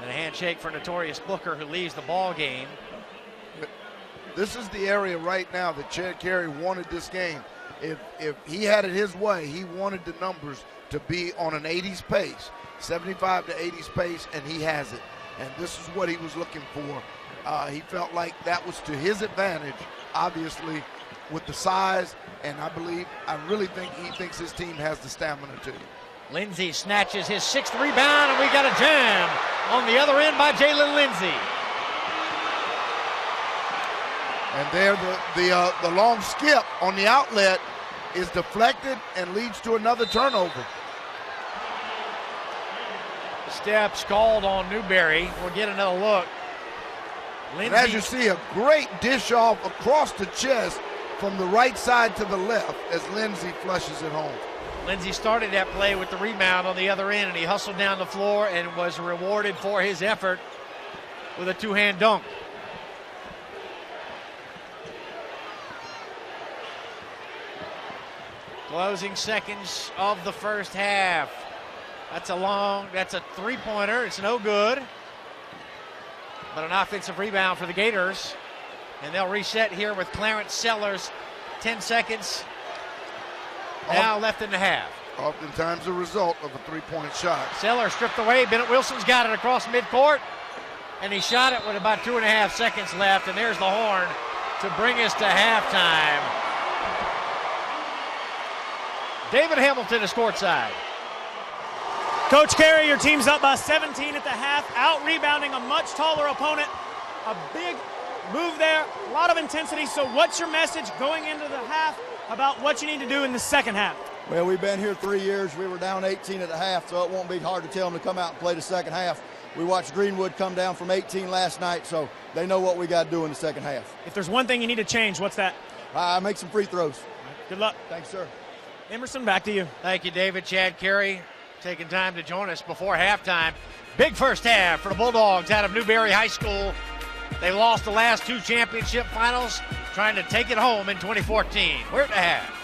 And a handshake for Notorious Booker, who leaves the ball game. This is the area right now that Chad Carey wanted this game. If he had it his way, he wanted the numbers to be on an 80s pace, 75 to 80s pace, and he has it. And this is what he was looking for. He felt like that was to his advantage, obviously, with the size, and I really think he thinks his team has the stamina to. Lindsey snatches his 6th rebound, and we got a jam on the other end by Jalen Lindsey. And there the long skip on the outlet is deflected and leads to another turnover. Steps called on Newberry. We'll get another look. And as you see, a great dish off across the chest from the right side to the left as Lindsey flushes it home. Lindsey started that play with the rebound on the other end, and he hustled down the floor and was rewarded for his effort with a two-hand dunk. Closing seconds of the first half. That's a three-pointer. It's no good. But an offensive rebound for the Gators. And they'll reset here with Clarence Sellers. 10 seconds now left in the half. Oftentimes a result of a three-point shot. Sellers stripped away. Bennett Wilson's got it across midcourt. And he shot it with about 2.5 seconds left. And there's the horn to bring us to halftime. David Hamilton is courtside. Coach Carey, your team's up by 17 at the half, out-rebounding a much taller opponent. A big move there, a lot of intensity. So what's your message going into the half about what you need to do in the second half? Well, we've been here 3 years. We were down 18 at the half, so it won't be hard to tell them to come out and play the second half. We watched Greenwood come down from 18 last night, so they know what we got to do in the second half. If there's one thing you need to change, what's that? Make some free throws. Good luck. Thanks, sir. Emerson, back to you. Thank you, David. Chad Carey taking time to join us before halftime. Big first half for the Bulldogs out of Newberry High School. They lost the last two championship finals, trying to take it home in 2014. We're at the half.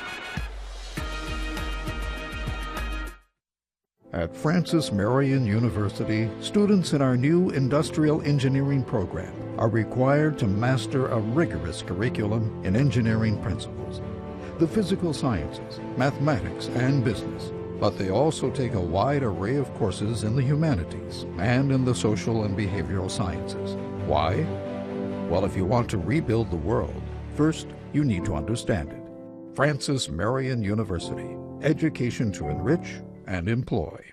At Francis Marion University, students in our new industrial engineering program are required to master a rigorous curriculum in engineering principles, the physical sciences, mathematics, and business. But they also take a wide array of courses in the humanities and in the social and behavioral sciences. Why? Well, if you want to rebuild the world, first you need to understand it. Francis Marion University, education to enrich and employ.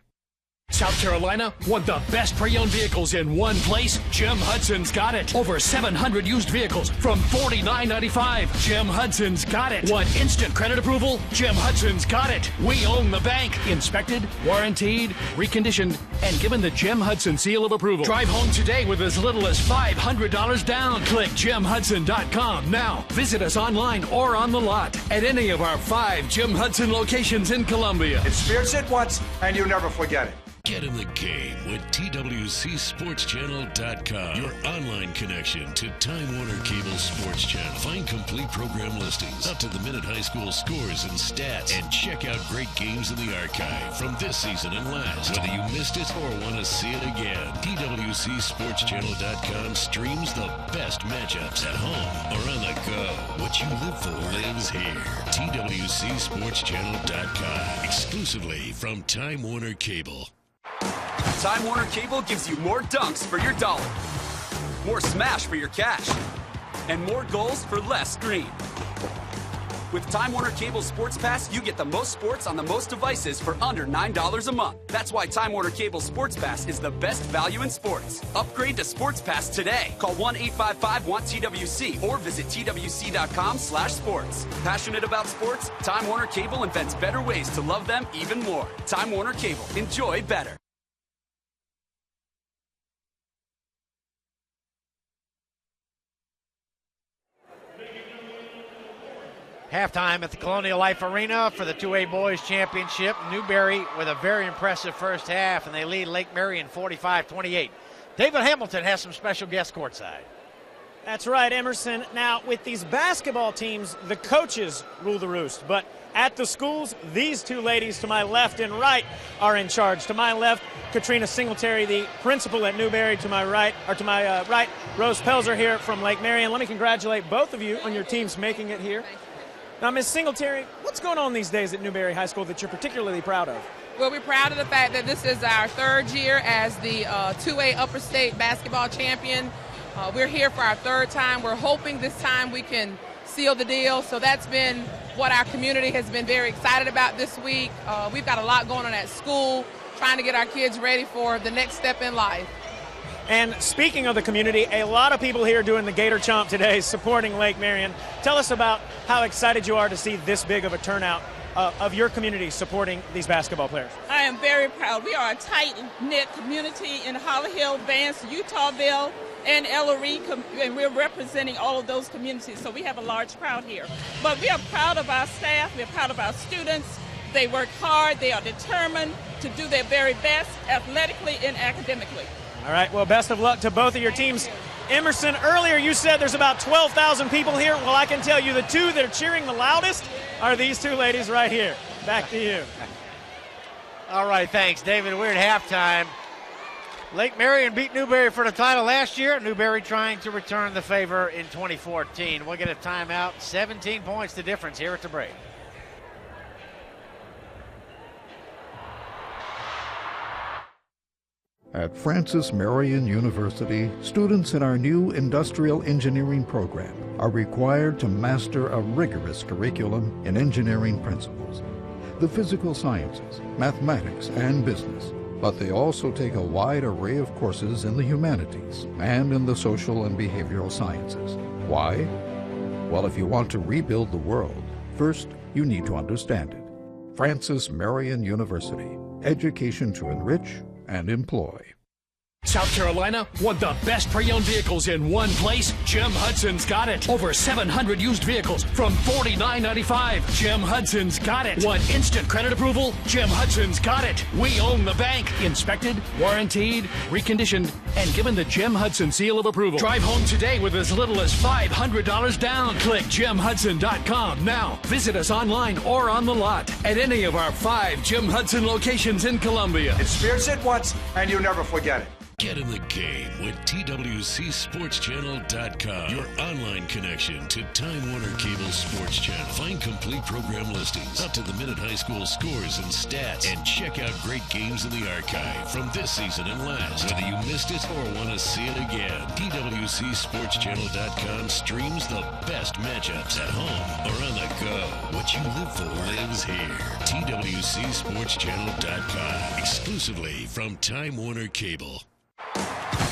South Carolina, want the best pre-owned vehicles in one place? Jim Hudson's got it. Over 700 used vehicles from $49.95. Jim Hudson's got it. Want instant credit approval? Jim Hudson's got it. We own the bank. Inspected, warranted, reconditioned, and given the Jim Hudson seal of approval. Drive home today with as little as $500 down. Click JimHudson.com now. Visit us online or on the lot at any of our 5 Jim Hudson locations in Columbia. Experience it once and you'll never forget it. Get in the game with TWCSportsChannel.com, your online connection to Time Warner Cable Sports Channel. Find complete program listings, up-to-the-minute high school scores and stats, and check out great games in the archive from this season and last. Whether you missed it or want to see it again, TWCSportsChannel.com streams the best matchups at home or on the go. What you live for lives here. TWCSportsChannel.com, exclusively from Time Warner Cable. Time Warner Cable gives you more dunks for your dollar, more smash for your cash, and more goals for less screen. With Time Warner Cable Sports Pass, you get the most sports on the most devices for under $9 a month. That's why Time Warner Cable Sports Pass is the best value in sports. Upgrade to Sports Pass today. Call 1-855-WANT-TWC or visit TWC.com/sports. Passionate about sports? Time Warner Cable invents better ways to love them even more. Time Warner Cable. Enjoy better. Halftime at the Colonial Life Arena for the 2A Boys Championship. Newberry with a very impressive first half, and they lead Lake Marion 45-28. David Hamilton has some special guests courtside. That's right, Emerson. Now, with these basketball teams, the coaches rule the roost. But at the schools, these two ladies to my left and right are in charge. To my left, Katrina Singletary, the principal at Newberry. To my right, Rose Pelzer here from Lake Marion. Let me congratulate both of you on your teams making it here. Now, Ms. Singletary, what's going on these days at Newberry High School that you're particularly proud of? Well, we're proud of the fact that this is our third year as the 2A Upper State basketball champion. We're here for our third time. We're hoping this time we can seal the deal. So that's been what our community has been very excited about this week. We've got a lot going on at school, trying to get our kids ready for the next step in life. And speaking of the community, a lot of people here doing the Gator Chomp today supporting Lake Marion. Tell us about how excited you are to see this big of a turnout of your community supporting these basketball players. I am very proud. We are a tight-knit community in Holly Hill, Vance, Utahville, and Ellery, and we're representing all of those communities, so we have a large crowd here. But we are proud of our staff, we're proud of our students, They work hard. They are determined to do their very best athletically and academically. All right, well, best of luck to both of your teams. Emerson, earlier you said there's about 12,000 people here. Well, I can tell you the two that are cheering the loudest are these two ladies right here. Back to you. All right, thanks, David. We're at halftime. Lake Marion beat Newberry for the title last year. Newberry trying to return the favor in 2014. We'll get a timeout. 17 points the difference here at the break. At Francis Marion University, students in our new industrial engineering program are required to master a rigorous curriculum in engineering principles, the physical sciences, mathematics, and business. But they also take a wide array of courses in the humanities and in the social and behavioral sciences. Why? Well, if you want to rebuild the world, first you need to understand it. Francis Marion University, education to enrich and employ. South Carolina want the best pre-owned vehicles in one place? Jim Hudson's got it. Over 700 used vehicles from $49.95. Jim Hudson's got it. Want instant credit approval? Jim Hudson's got it. We own the bank. Inspected, warranted, reconditioned, and given the Jim Hudson seal of approval. Drive home today with as little as $500 down. Click JimHudson.com now. Visit us online or on the lot at any of our 5 Jim Hudson locations in Columbia. Experience it once and you'll never forget it. Get in the game with TWCSportsChannel.com, your online connection to Time Warner Cable Sports Channel. Find complete program listings, up-to-the-minute high school scores and stats, and check out great games in the archive from this season and last. Whether you missed it or want to see it again, TWCSportsChannel.com streams the best matchups at home or on the go. What you live for lives here. TWCSportsChannel.com, exclusively from Time Warner Cable.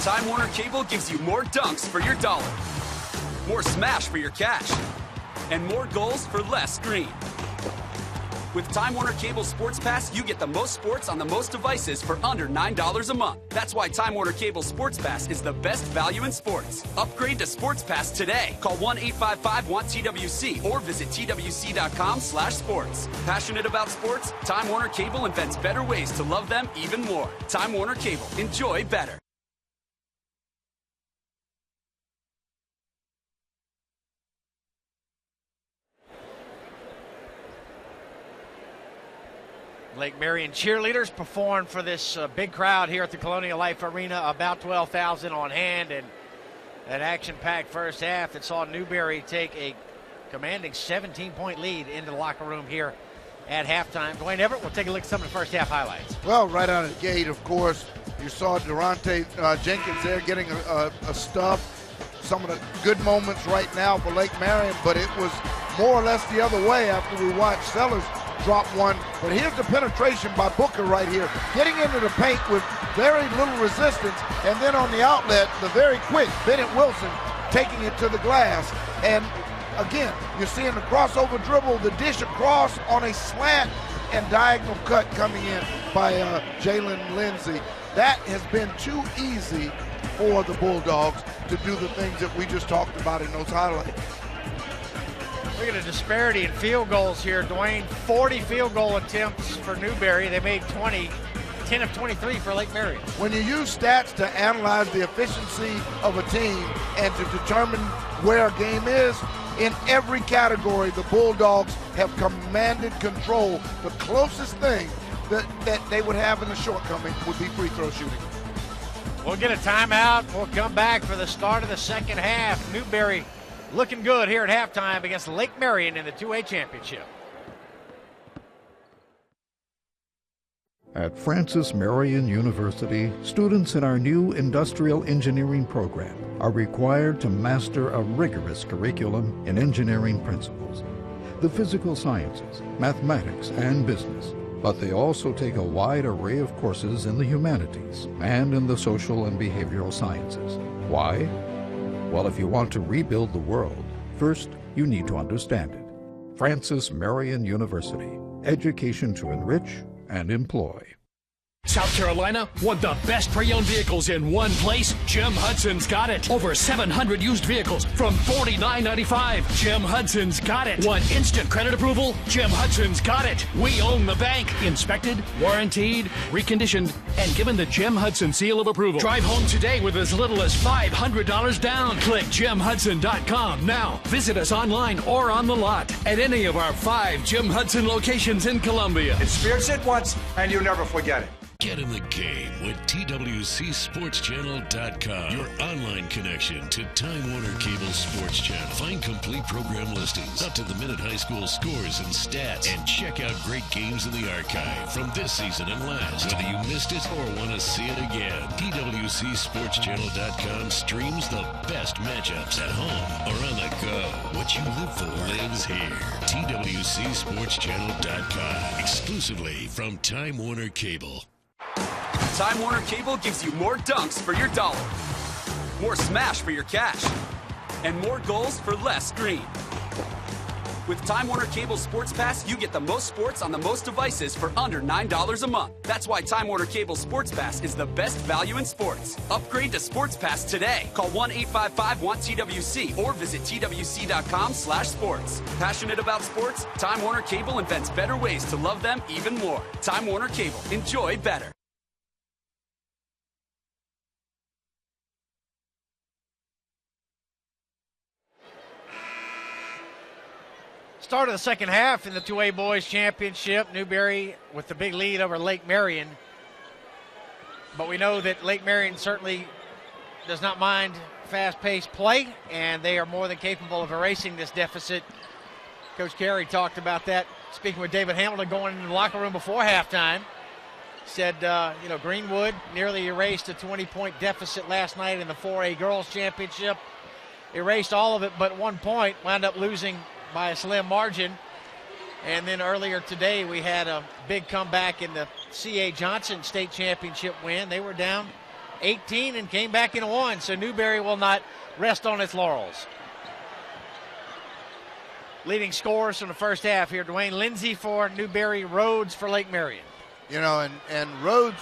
Time Warner Cable gives you more dunks for your dollar, more smash for your cash, and more goals for less screen. With Time Warner Cable Sports Pass, you get the most sports on the most devices for under $9 a month. That's why Time Warner Cable Sports Pass is the best value in sports. Upgrade to Sports Pass today. Call 1-855-WANT-TWC or visit TWC.com/sports. Passionate about sports? Time Warner Cable invents better ways to love them even more. Time Warner Cable. Enjoy better. Lake Marion cheerleaders performed for this big crowd here at the Colonial Life Arena. About 12,000 on hand, and an action-packed first half that saw Newberry take a commanding 17-point lead into the locker room here at halftime. Dwayne Everett will take a look at some of the first half highlights. Well, right out of the gate, of course, you saw Durante Jenkins there getting a stub. Some of the good moments right now for Lake Marion, but it was more or less the other way after we watched Sellers drop one. But here's the penetration by Booker right here, getting into the paint with very little resistance, and then on the outlet, the very quick Bennett Wilson taking it to the glass. And again, you're seeing the crossover dribble, the dish across on a slant, and diagonal cut coming in by Jalen Lindsey. That has been too easy for the Bulldogs to do the things that we just talked about in those highlights. Look at a disparity in field goals here, Dwayne. 40 field goal attempts for Newberry. They made 20, 10 of 23 for Lake Marion. When you use stats to analyze the efficiency of a team and to determine where a game is, in every category, the Bulldogs have commanded control. The closest thing that they would have in the shortcoming would be free throw shooting. We'll get a timeout. We'll come back for the start of the second half. Newberry looking good here at halftime against Lake Marion in the 2A championship. At Francis Marion University, students in our new industrial engineering program are required to master a rigorous curriculum in engineering principles, the physical sciences, mathematics, and business. But they also take a wide array of courses in the humanities and in the social and behavioral sciences. Why? Well, if you want to rebuild the world, first you need to understand it. Francis Marion University, education to enrich and employ. South Carolina want the best pre-owned vehicles in one place? Jim Hudson's got it. Over 700 used vehicles from $49.95. Jim Hudson's got it. Want instant credit approval? Jim Hudson's got it. We own the bank. Inspected, warranted, reconditioned, and given the Jim Hudson seal of approval. Drive home today with as little as $500 down. Click JimHudson.com now. Visit us online or on the lot at any of our 5 Jim Hudson locations in Columbia. Experience it once, and you'll never forget it. Get in the game with TWCSportsChannel.com, your online connection to Time Warner Cable Sports Channel. Find complete program listings, up-to-the-minute high school scores and stats, and check out great games in the archive from this season and last. Whether you missed it or want to see it again, TWCSportsChannel.com streams the best matchups at home or on the go. What you live for lives here. TWCSportsChannel.com, exclusively from Time Warner Cable. Time Warner Cable gives you more dunks for your dollar, more smash for your cash, and more goals for less screen. With Time Warner Cable Sports Pass, you get the most sports on the most devices for under $9 a month. That's why Time Warner Cable Sports Pass is the best value in sports. Upgrade to Sports Pass today. Call 1-855-WANT-TWC or visit TWC.com/sports. Passionate about sports? Time Warner Cable invents better ways to love them even more. Time Warner Cable. Enjoy better. Start of the second half in the 2A Boys Championship. Newberry with the big lead over Lake Marion. But we know that Lake Marion certainly does not mind fast-paced play, and they are more than capable of erasing this deficit. Coach Carey talked about that, speaking with David Hamilton going into the locker room before halftime. Said, Greenwood nearly erased a 20-point deficit last night in the 4A Girls Championship. Erased all of it but 1 point, wound up losing by a slim margin. And then earlier today we had a big comeback in the C.A. Johnson State Championship win. They were down 18 and came back and won, so Newberry will not rest on its laurels. Leading scorers from the first half here, Dwayne Lindsay for Newberry, Rhodes for Lake Marion. And Rhodes,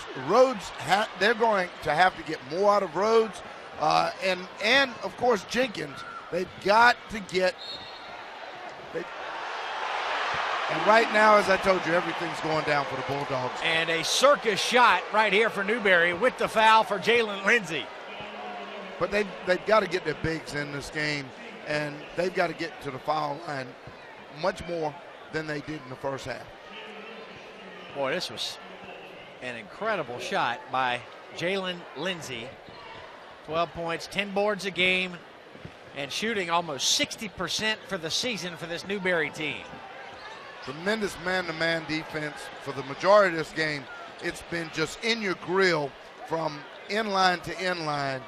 they're going to have to get more out of Rhodes, and of course Jenkins. They've got to get. And right now, as I told you, everything's going down for the Bulldogs. And a circus shot right here for Newberry with the foul for Jalen Lindsay. But they've got to get their bigs in this game, and they've got to get to the foul line much more than they did in the first half. Boy, this was an incredible shot by Jalen Lindsay. 12 points, 10 boards a game, and shooting almost 60% for the season for this Newberry team. Tremendous man-to-man defense for the majority of this game. It's been just in your grill from inline to inline,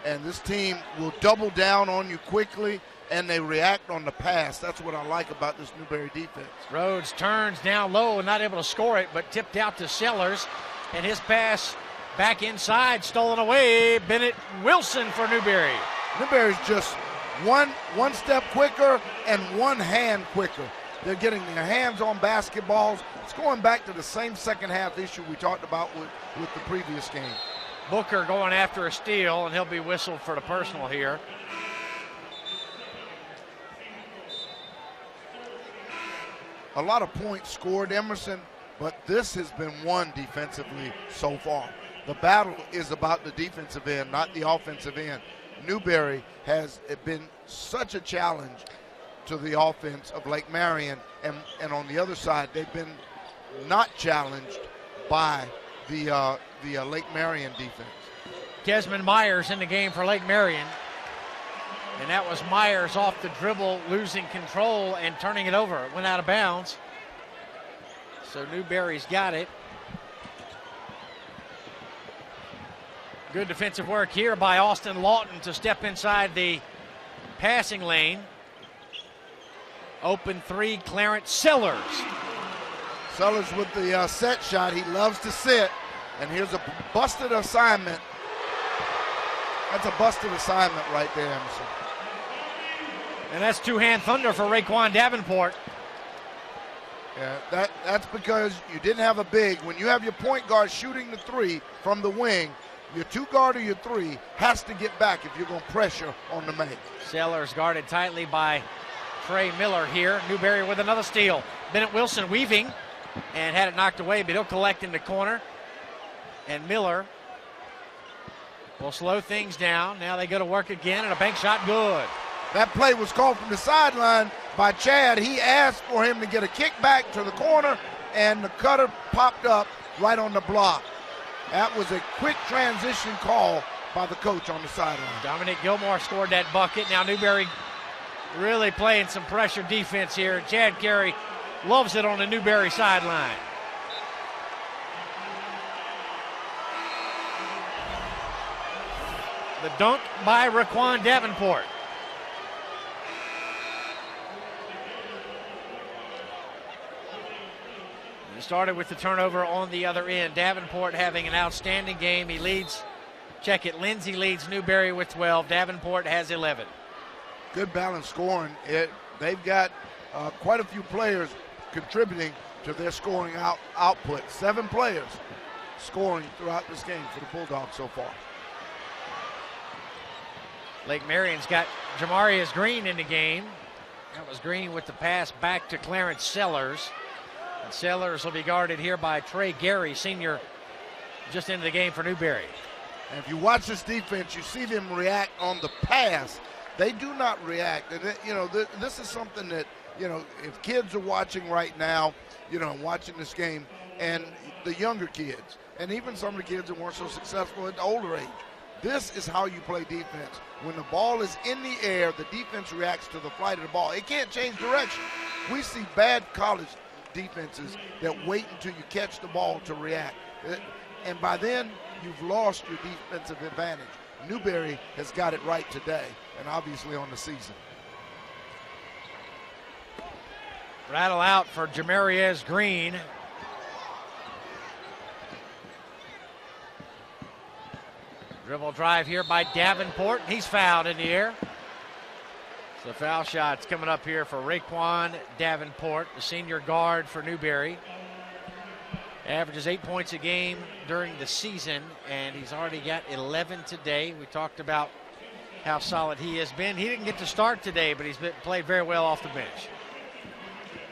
and this team will double down on you quickly, and they react on the pass. That's what I like about this Newberry defense. Rhodes turns down low, not able to score it, but tipped out to Sellers, and his pass back inside, stolen away. Bennett Wilson for Newberry. Newberry's just one step quicker and one hand quicker. They're getting their hands on basketballs. It's going back to the same second half issue we talked about with the previous game. Booker going after a steal, and he'll be whistled for the personal here. A lot of points scored, Emerson, but this has been won defensively so far. The battle is about the defensive end, not the offensive end. Newberry has been such a challenge to the offense of Lake Marion, and on the other side, they've been not challenged by the Lake Marion defense. Desmond Myers in the game for Lake Marion, and that was Myers off the dribble, losing control and turning it over. It went out of bounds, so Newberry's got it. Good defensive work here by Austin Lawton to step inside the passing lane. Open three, Clarence Sellers. Sellers with the set shot. He loves to sit. And here's a busted assignment. That's a busted assignment right there, Emerson. And that's two-hand thunder for Raekwon Davenport. Yeah, that's because you didn't have a big. When you have your point guard shooting the three from the wing, your two guard or your three has to get back if you're going to pressure on the make. Sellers guarded tightly by Trey Miller here. Newberry with another steal. Bennett Wilson weaving and had it knocked away, but he'll collect in the corner. And Miller will slow things down. Now they go to work again, and a bank shot good. That play was called from the sideline by Chad. He asked for him to get a kick back to the corner, and the cutter popped up right on the block. That was a quick transition call by the coach on the sideline. Dominic Gilmore scored that bucket. Now Newberry really playing some pressure defense here. Chad Carey loves it on the Newberry sideline. The dunk by Raquan Davenport. He started with the turnover on the other end. Davenport having an outstanding game. He leads, check it, Lindsay leads Newberry with 12. Davenport has 11. Good balanced scoring. They've got quite a few players contributing to their scoring output. 7 players scoring throughout this game for the Bulldogs so far. Lake Marion's got Jamarius Green in the game. That was Green with the pass back to Clarence Sellers. And Sellers will be guarded here by Trey Gary, senior, just into the game for Newberry. And if you watch this defense, you see them react on the pass. They do not react. And, this is something that, if kids are watching right now, watching this game, and the younger kids, and even some of the kids that weren't so successful at the older age, this is how you play defense. When the ball is in the air, the defense reacts to the flight of the ball. It can't change direction. We see bad college defenses that wait until you catch the ball to react. And by then, you've lost your defensive advantage. Newberry has got it right today, and obviously on the season. Rattle out for Jamarius Green. Dribble drive here by Davenport. He's fouled in the air. So foul shots coming up here for Raquan Davenport, the senior guard for Newberry. Averages 8 points a game during the season, and he's already got 11 today. We talked about how solid he has been. He didn't get to start today, but he's played very well off the bench.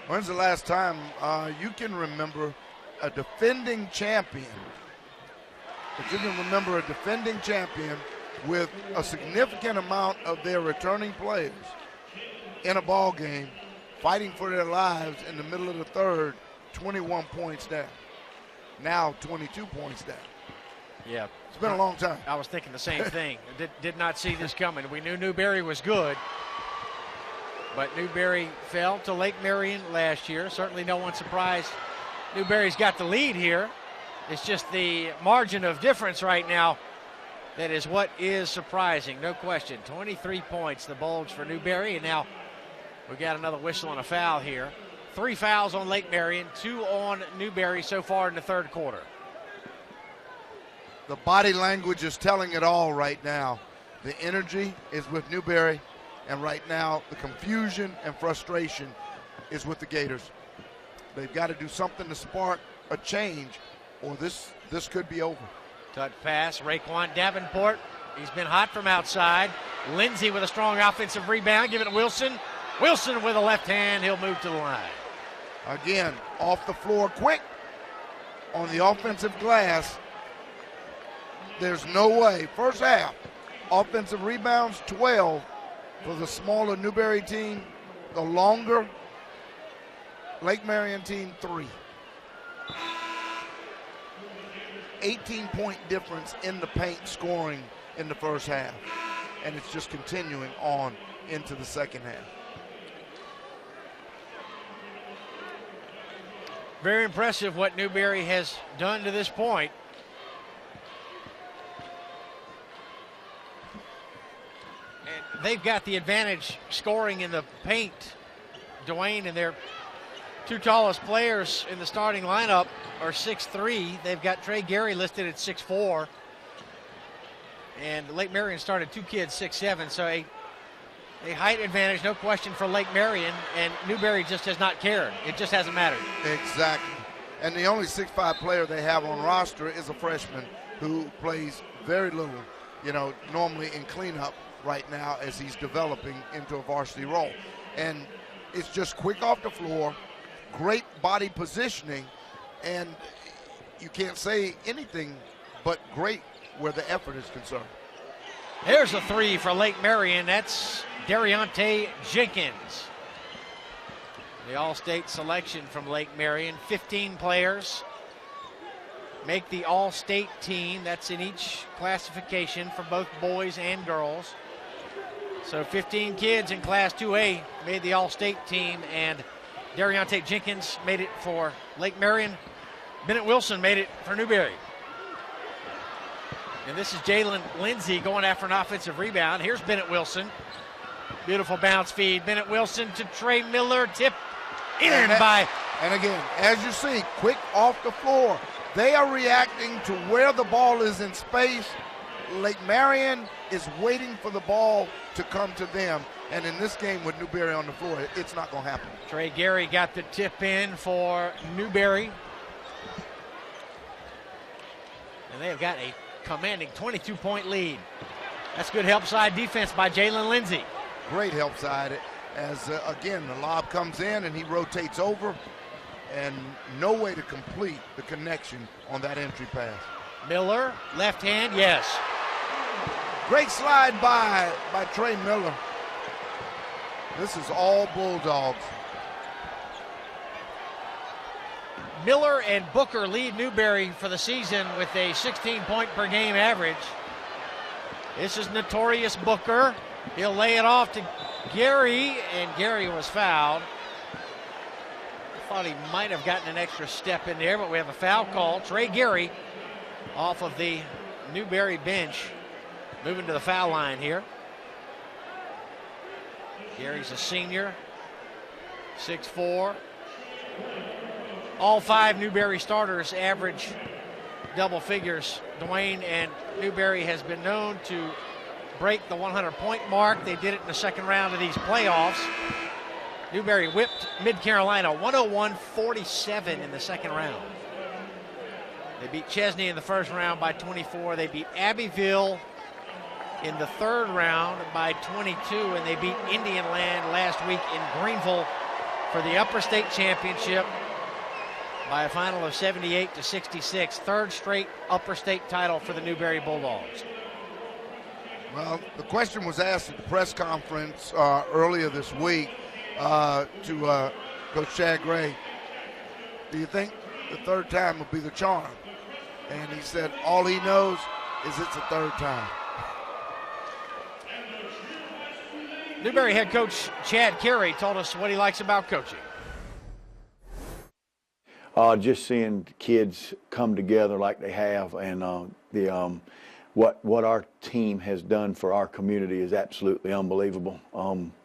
When's the last time you can remember a defending champion? If you can remember a defending champion with a significant amount of their returning players in a ball game, fighting for their lives in the middle of the third, 21 points down. Now 22 points down. Yeah. It's been a long time. I was thinking the same thing. Did not see this coming. We knew Newberry was good, but Newberry fell to Lake Marion last year. Certainly no one surprised. Newberry's got the lead here. It's just the margin of difference right now that is what is surprising, no question. 23 points, the bulge for Newberry, and now we've got another whistle and a foul here. 3 fouls on Lake Marion, 2 on Newberry so far in the third quarter. The body language is telling it all right now. The energy is with Newberry, and right now the confusion and frustration is with the Gators. They've got to do something to spark a change, or this could be over. Touch pass, Raquan Davenport. He's been hot from outside. Lindsay with a strong offensive rebound. Give it to Wilson. Wilson with a left hand. He'll move to the line. Again, off the floor quick on the offensive glass. There's no way. First half, offensive rebounds, 12 for the smaller Newberry team. The longer Lake Marion team, 3. 18-point difference in the paint scoring in the first half. And it's just continuing on into the second half. Very impressive what Newberry has done to this point. And they've got the advantage scoring in the paint. Dwayne and their 2 tallest players in the starting lineup are 6'3". They've got Trey Gary listed at 6'4". And Lake Marion started 2 kids 6'7", so a A height advantage, no question, for Lake Marion, and Newberry just has not cared. It just hasn't mattered. Exactly. And the only 6'5" player they have on roster is a freshman who plays very little, normally in cleanup right now as he's developing into a varsity role. And it's just quick off the floor, great body positioning, and you can't say anything but great where the effort is concerned. Here's a three for Lake Marion. That's Dariante Jenkins. The All-State selection from Lake Marion. 15 players make the All-State team. That's in each classification for both boys and girls. So 15 kids in Class 2A made the All-State team, and Dariante Jenkins made it for Lake Marion. Bennett Wilson made it for Newberry. And this is Jalen Lindsay going after an offensive rebound. Here's Bennett Wilson. Beautiful bounce feed. Bennett Wilson to Trey Miller. Tip in by. And again, as you see, quick off the floor. They are reacting to where the ball is in space. Lake Marion is waiting for the ball to come to them. And in this game with Newberry on the floor, it's not going to happen. Trey Gary got the tip in for Newberry. And they have got a commanding 22-point lead. That's good help side defense by Jalen Lindsay. Great help side as, again, the lob comes in and he rotates over, and no way to complete the connection on that entry pass. Miller, left hand, yes. Great slide by Trey Miller. This is all Bulldogs. Miller and Booker lead Newberry for the season with a 16-point per game average. This is Notorious Booker. He'll lay it off to Gary, and Gary was fouled. I thought he might have gotten an extra step in there, but we have a foul call. Trey Gary off of the Newberry bench, moving to the foul line here. Gary's a senior, 6'4". All 5 Newberry starters average double figures, Dwayne, and Newberry has been known to break the 100-point mark. They did it in the second round of these playoffs. Newberry whipped Mid-Carolina 101-47 in the second round. They beat Chesney in the first round by 24. They beat Abbeville in the third round by 22, and they beat Indian Land last week in Greenville for the Upper State Championship by a final of 78-66. Third straight Upper State title for the Newberry Bulldogs. Well, the question was asked at the press conference earlier this week to Coach Chad Gray, do you think the third time will be the charm? And he said all he knows is it's the third time. Newberry head coach Chad Carey told us what he likes about coaching. Just seeing kids come together like they have, and what our team has done for our community is absolutely unbelievable.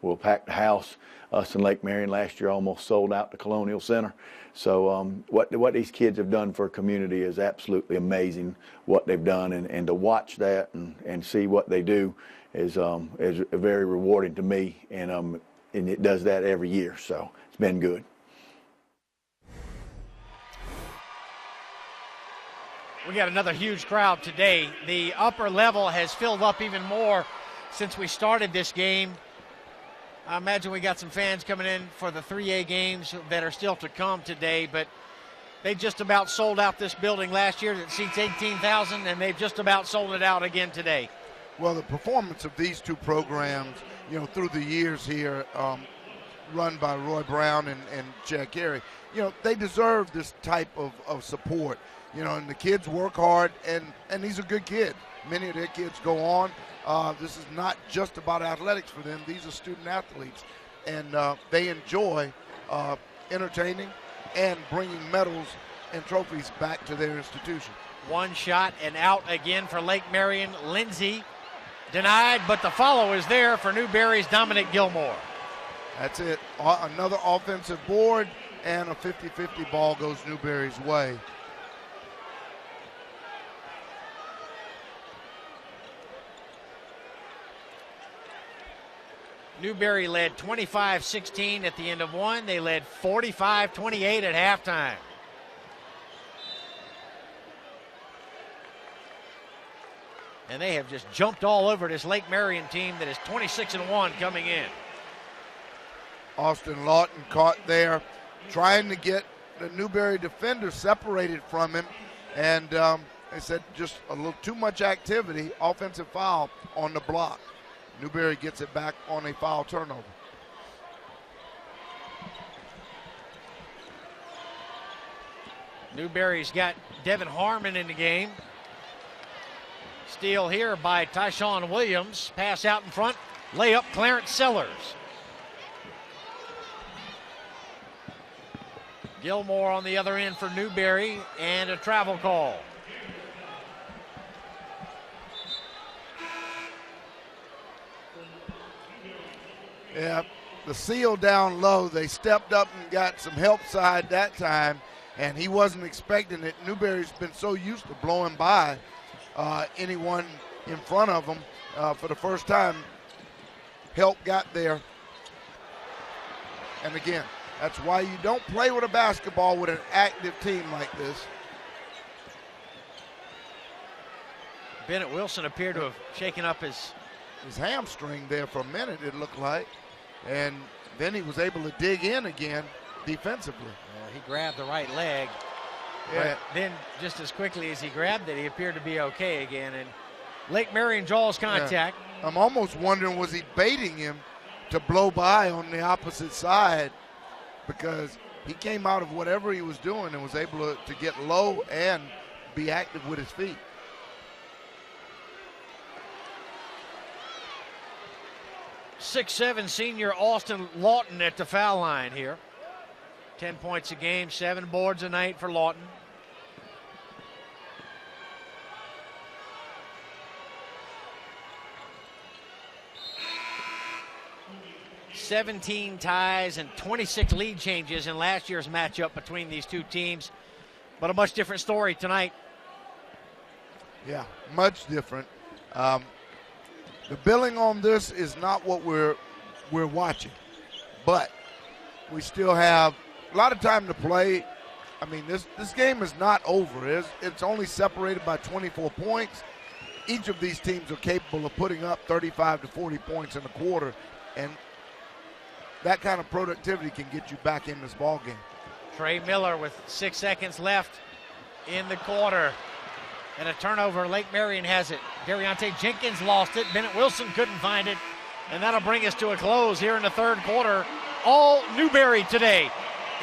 We'll pack the house. Us in Lake Marion last year almost sold out the Colonial Center. So what these kids have done for a community is absolutely amazing, what they've done, and to watch that and see what they do is very rewarding to me, and it does that every year, so it's been good. We got another huge crowd today. The upper level has filled up even more since we started this game. I imagine we got some fans coming in for the 3A games that are still to come today, but they just about sold out this building last year that seats 18,000, and they've just about sold it out again today. Well, the performance of these two programs, through the years here, run by Roy Brown and Chad Carey, they deserve this type of support. And the kids work hard, and these are good kids. Many of their kids go on. This is not just about athletics for them. These are student athletes, and they enjoy entertaining and bringing medals and trophies back to their institution. One shot and out again for Lake Marion. Lindsay denied, but the follow is there for Newberry's Dominic Gilmore. That's it. Another offensive board, and a 50-50 ball goes Newberry's way. Newberry led 25-16 at the end of one. They led 45-28 at halftime. And they have just jumped all over this Lake Marion team that is 26-1 coming in. Austin Lawton caught there, trying to get the Newberry defender separated from him. And they said just a little too much activity, offensive foul on the block. Newberry gets it back on a foul turnover. Newberry's got Devin Harmon in the game. Steal here by Tyshawn Williams. Pass out in front. Layup, Clarence Sellers. Gilmore on the other end for Newberry, and a travel call. Yeah, the seal down low. They stepped up and got some help side that time, and he wasn't expecting it. Newberry's been so used to blowing by anyone in front of them. For the first time, help got there. And again, that's why you don't play with a basketball with an active team like this. Bennett Wilson appeared to have shaken up his hamstring there for a minute, it looked like. And then he was able to dig in again defensively. He grabbed the right leg. Yeah. But then just as quickly as he grabbed it, he appeared to be okay again. And Lake Marion draws contact. Yeah. I'm almost wondering, was he baiting him to blow by on the opposite side? Because he came out of whatever he was doing and was able to get low and be active with his feet. .67 senior Austin Lawton at the foul line here. 10 points a game, 7 boards a night for Lawton. .17 ties and 26 lead changes in last year's matchup between these two teams. But a much different story tonight. Yeah, much different. The billing on this is not what we're watching, but we still have a lot of time to play. I mean, this game is not over. It's only separated by 24 points. Each of these teams are capable of putting up 35 to 40 points in a quarter, and that kind of productivity can get you back in this ball game. Trey Miller with 6 seconds left in the quarter. And a turnover. Lake Marion has it. Dariante Jenkins lost it. Bennett Wilson couldn't find it. And that'll bring us to a close here in the third quarter. All Newberry today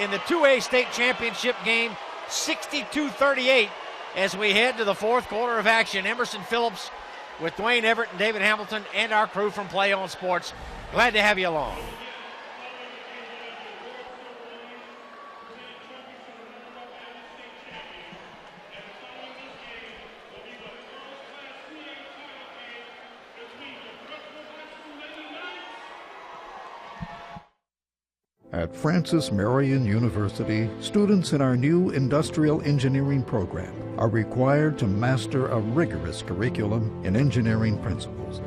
in the 2A state championship game, 62-38 as we head to the fourth quarter of action. Emerson Phillips with Dwayne Everett and David Hamilton and our crew from Play On Sports. Glad to have you along. At Francis Marion University, students in our new industrial engineering program are required to master a rigorous curriculum in engineering principles,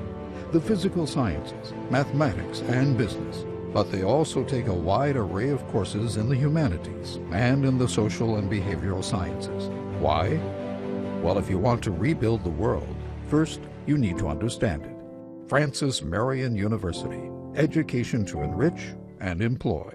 the physical sciences, mathematics, and business. But they also take a wide array of courses in the humanities and in the social and behavioral sciences. Why? Well, if you want to rebuild the world, first you need to understand it. Francis Marion University, education to enrich and employ.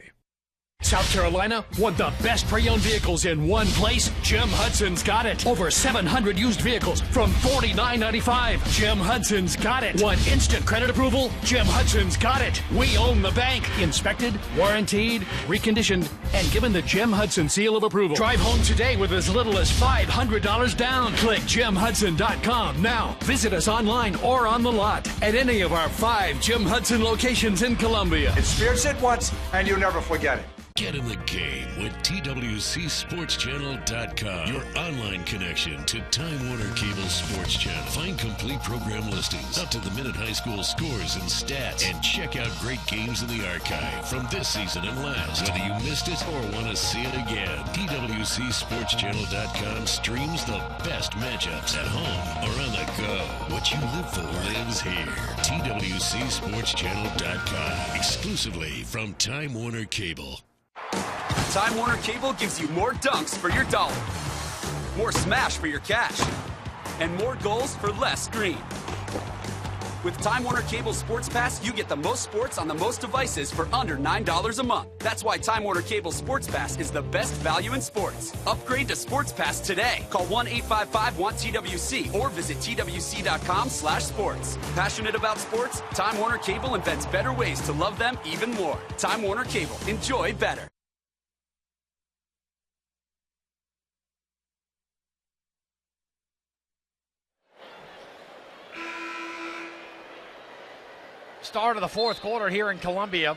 South Carolina want the best pre-owned vehicles in one place? Jim Hudson's got it. Over 700 used vehicles from $49.95. Jim Hudson's got it. Want instant credit approval? Jim Hudson's got it. We own the bank. Inspected, warranted, reconditioned, and given the Jim Hudson seal of approval. Drive home today with as little as $500 down. Click JimHudson.com now. Visit us online or on the lot at any of our 5 Jim Hudson locations in Columbia. Experience it once and you'll never forget it. Get in the game with TWCSportsChannel.com, your online connection to Time Warner Cable Sports Channel. Find complete program listings, up-to-the-minute high school scores and stats, and check out great games in the archive from this season and last. Whether you missed it or want to see it again, TWCSportsChannel.com streams the best matchups at home or on the go. What you live for lives here. TWCSportsChannel.com, exclusively from Time Warner Cable. Time Warner Cable gives you more dunks for your dollar, more smash for your cash, and more goals for less screen. With Time Warner Cable Sports Pass, you get the most sports on the most devices for under $9 a month. That's why Time Warner Cable Sports Pass is the best value in sports. Upgrade to Sports Pass today. Call 1-855-WANT-TWC or visit TWC.com/sports. Passionate about sports? Time Warner Cable invents better ways to love them even more. Time Warner Cable. Enjoy better. Start of the fourth quarter here in Columbia.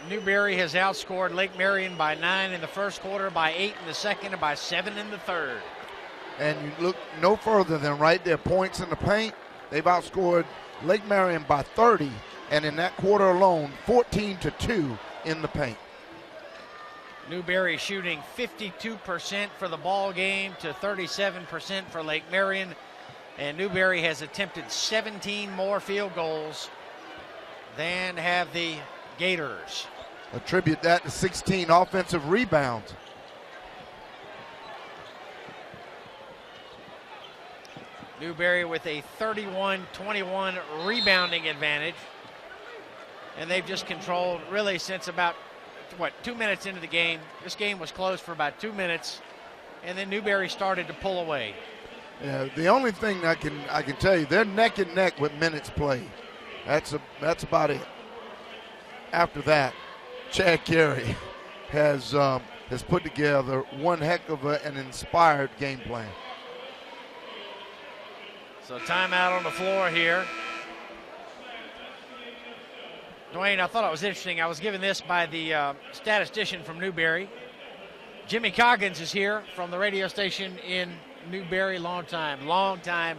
Newberry has outscored Lake Marion by 9 in the first quarter, by 8 in the second, and by 7 in the third. And you look no further than right there, points in the paint. They've outscored Lake Marion by 30, and in that quarter alone, 14-2 in the paint. Newberry shooting 52% for the ball game to 37% for Lake Marion. And Newberry has attempted 17 more field goals than have the Gators. Attribute that to 16 offensive rebounds. Newberry with a 31-21 rebounding advantage. And they've just controlled really since about, 2 minutes into the game. This game was closed for about 2 minutes, and then Newberry started to pull away. Yeah, the only thing I can tell you, they're neck and neck with minutes played. That's about it. After that, Chad Carey has put together one heck of an inspired game plan. So timeout on the floor here. Dwayne, I thought it was interesting. I was given this by the statistician from Newberry. Jimmy Coggins is here from the radio station in Newberry, long time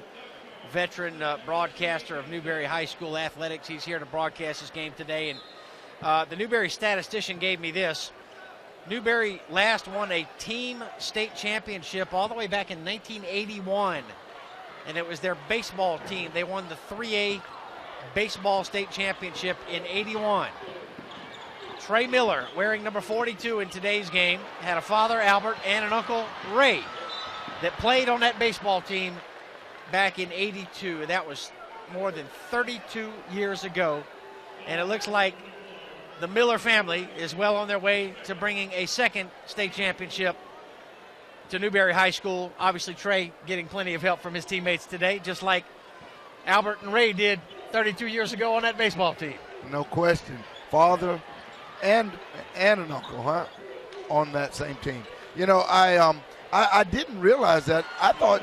veteran broadcaster of Newberry High School athletics. He's here to broadcast this game today. And the Newberry statistician gave me this. Newberry last won a team state championship all the way back in 1981. And it was their baseball team. They won the 3A baseball state championship in 81. Trey Miller, wearing number 42 in today's game, had a father, Albert, and an uncle, Ray, that played on that baseball team back in 82. That was more than 32 years ago. And it looks like the Miller family is well on their way to bringing a second state championship to Newberry High School. Obviously, Trey getting plenty of help from his teammates today, just like Albert and Ray did 32 years ago on that baseball team. No question. Father and an uncle, on that same team. You know, I didn't realize that. I thought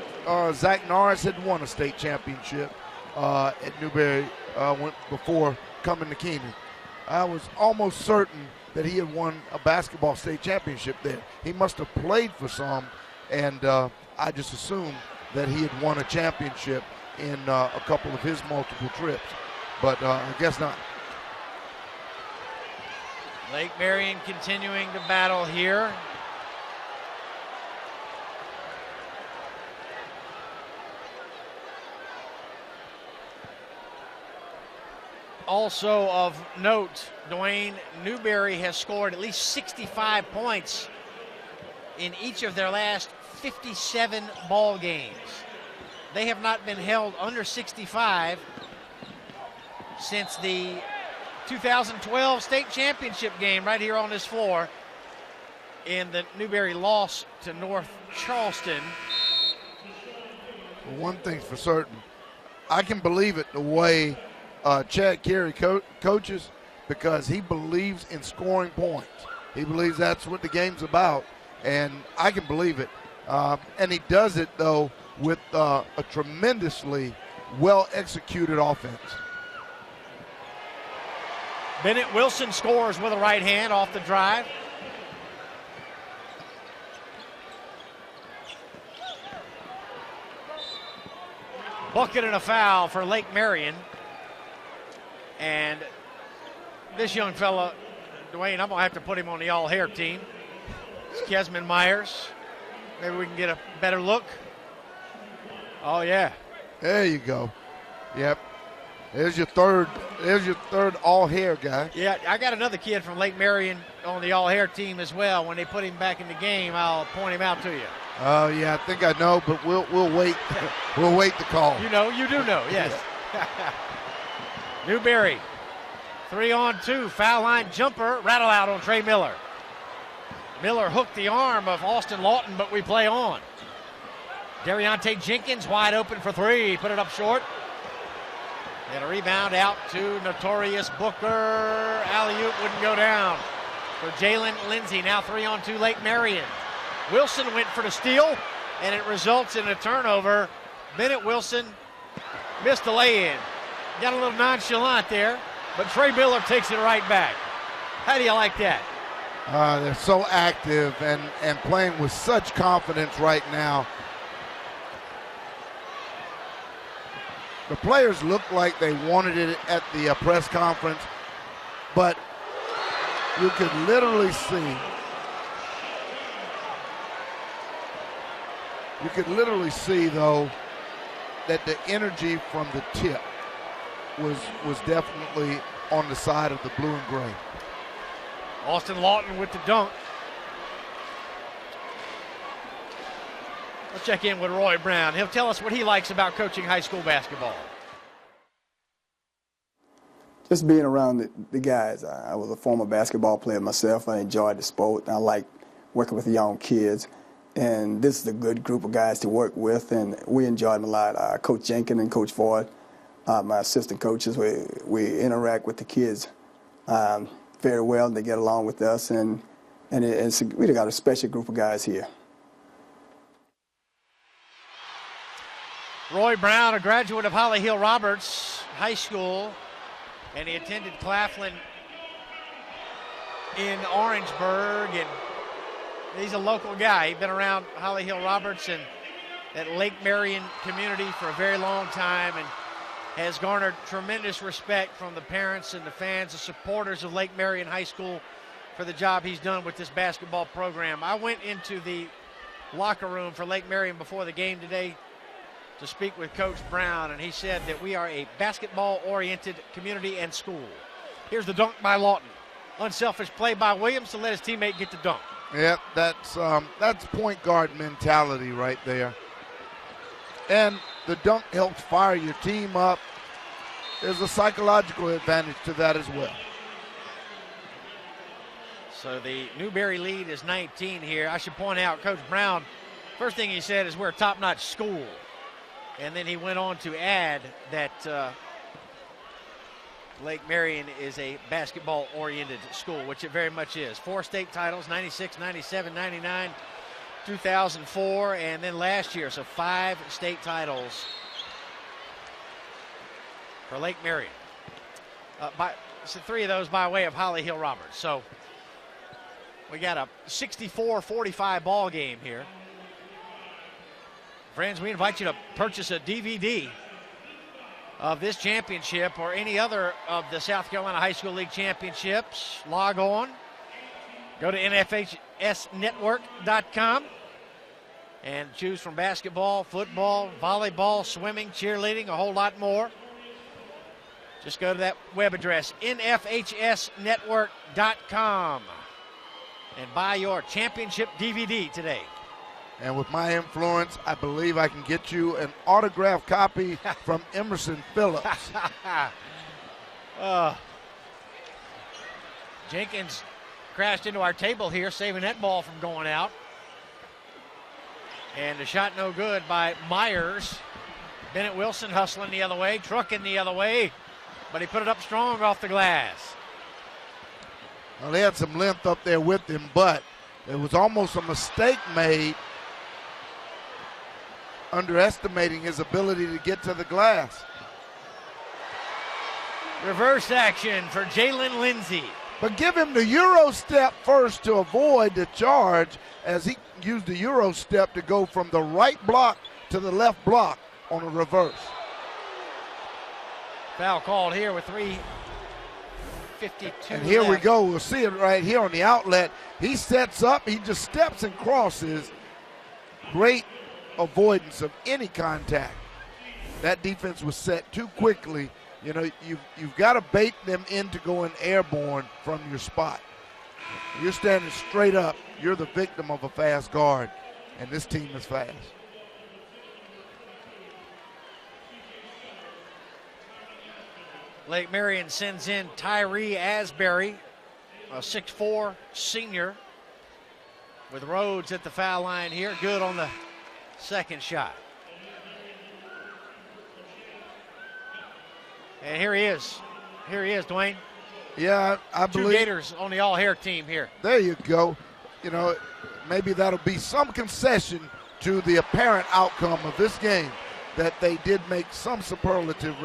Zach Norris had won a state championship at Newberry before coming to Keenan. I was almost certain that he had won a basketball state championship there. He must have played for some, and I just assumed that he had won a championship in a couple of his multiple trips, but I guess not. Lake Marion continuing to battle here. Also of note, Dwayne, Newberry has scored at least 65 points in each of their last 57 ball games. They have not been held under 65 since the 2012 state championship game right here on this floor in the Newberry loss to North Charleston. One thing's for certain, I can believe it the way Chad Carey coaches, because he believes in scoring points. He believes that's what the game's about, and I can believe it. And he does it, though, with a tremendously well-executed offense. Bennett Wilson scores with a right hand off the drive. Bucket and a foul for Lake Marion. And this young fella, Dwayne, I'm going to have to put him on the all-hair team. It's Kesman Myers. Maybe we can get a better look. Oh, yeah. There you go. Yep. There's your third all-hair guy. Yeah, I got another kid from Lake Marion on the all-hair team as well. When they put him back in the game, I'll point him out to you. Oh, yeah, I think I know, but we'll wait. We'll wait the call. You know, you do know, yes. Newberry, 3-on-2, foul line jumper, rattle out on Trey Miller. Miller hooked the arm of Austin Lawton, but we play on. De'Riante Jenkins wide open for three, put it up short. And a rebound out to Notorious Booker. Alley-oop wouldn't go down for Jalen Lindsay. Now 3-on-2 Lake Marion. Wilson went for the steal, and it results in a turnover. Bennett Wilson missed the lay-in. Got a little nonchalant there, but Trey Miller takes it right back. How do you like that? They're so active and playing with such confidence right now. The players looked like they wanted it at the press conference, but you could literally see. You could literally see, though, that the energy from the tip was definitely on the side of the blue and gray. Austin Lawton with the dunk. Let's check in with Roy Brown. He'll tell us what he likes about coaching high school basketball. Just being around the guys. I was a former basketball player myself. I enjoyed the sport. I like working with the young kids. And this is a good group of guys to work with, and we enjoyed them a lot. Coach Jenkins and Coach Ford, my assistant coaches, we interact with the kids very well. They get along with us, and we got a special group of guys here. Roy Brown, a graduate of Holly Hill Roberts High School, and he attended Claflin in Orangeburg, and he's a local guy. He's been around Holly Hill Roberts and at Lake Marion community for a very long time and has garnered tremendous respect from the parents and the fans, the supporters of Lake Marion High School for the job he's done with this basketball program. I went into the locker room for Lake Marion before the game today to speak with Coach Brown, and he said that we are a basketball-oriented community and school. Here's the dunk by Lawton. Unselfish play by Williams to let his teammate get the dunk. Yep, that's point guard mentality right there. And the dunk helps fire your team up. There's a psychological advantage to that as well. So the Newberry lead is 19 here. I should point out, Coach Brown, first thing he said is we're a top-notch school. And then he went on to add that Lake Marion is a basketball-oriented school, which it very much is. 4 state titles, 96, 97, 99, 2004, and then last year. So 5 state titles for Lake Marion. So 3 of those by way of Holly Hill Roberts. So we got a 64-45 ball game here. Friends, we invite you to purchase a DVD of this championship or any other of the South Carolina High School League championships. Log on, go to NFHSnetwork.com and choose from basketball, football, volleyball, swimming, cheerleading, a whole lot more. Just go to that web address, NFHSnetwork.com, and buy your championship DVD today. And with my influence, I believe I can get you an autographed copy from Emerson Phillips. Jenkins crashed into our table here, saving that ball from going out. And the shot no good by Myers. Bennett Wilson hustling the other way, trucking the other way, but he put it up strong off the glass. Well, they had some length up there with him, but it was almost a mistake made underestimating his ability to get to the glass. Reverse action for Jalen Lindsay. But give him the Euro step first to avoid the charge, as he used the Euro step to go from the right block to the left block on a reverse. Foul called here with 3:52 And here left. we go. We'll see it right here on the outlet. He sets up. He just steps and crosses. Great avoidance of any contact. That defense was set too quickly. You know, you've got to bait them into going airborne from your spot. You're standing straight up. You're the victim of a fast guard, and this team is fast. Lake Marion sends in Tyree Asbury, a 6'4 senior, with Rhodes at the foul line here. Good on the second shot. And here he is. Here he is, Dwayne. Yeah, I believe. 2 Gators on the all-hair team here. There you go. You know, maybe that'll be some concession to the apparent outcome of this game, that they did make some superlative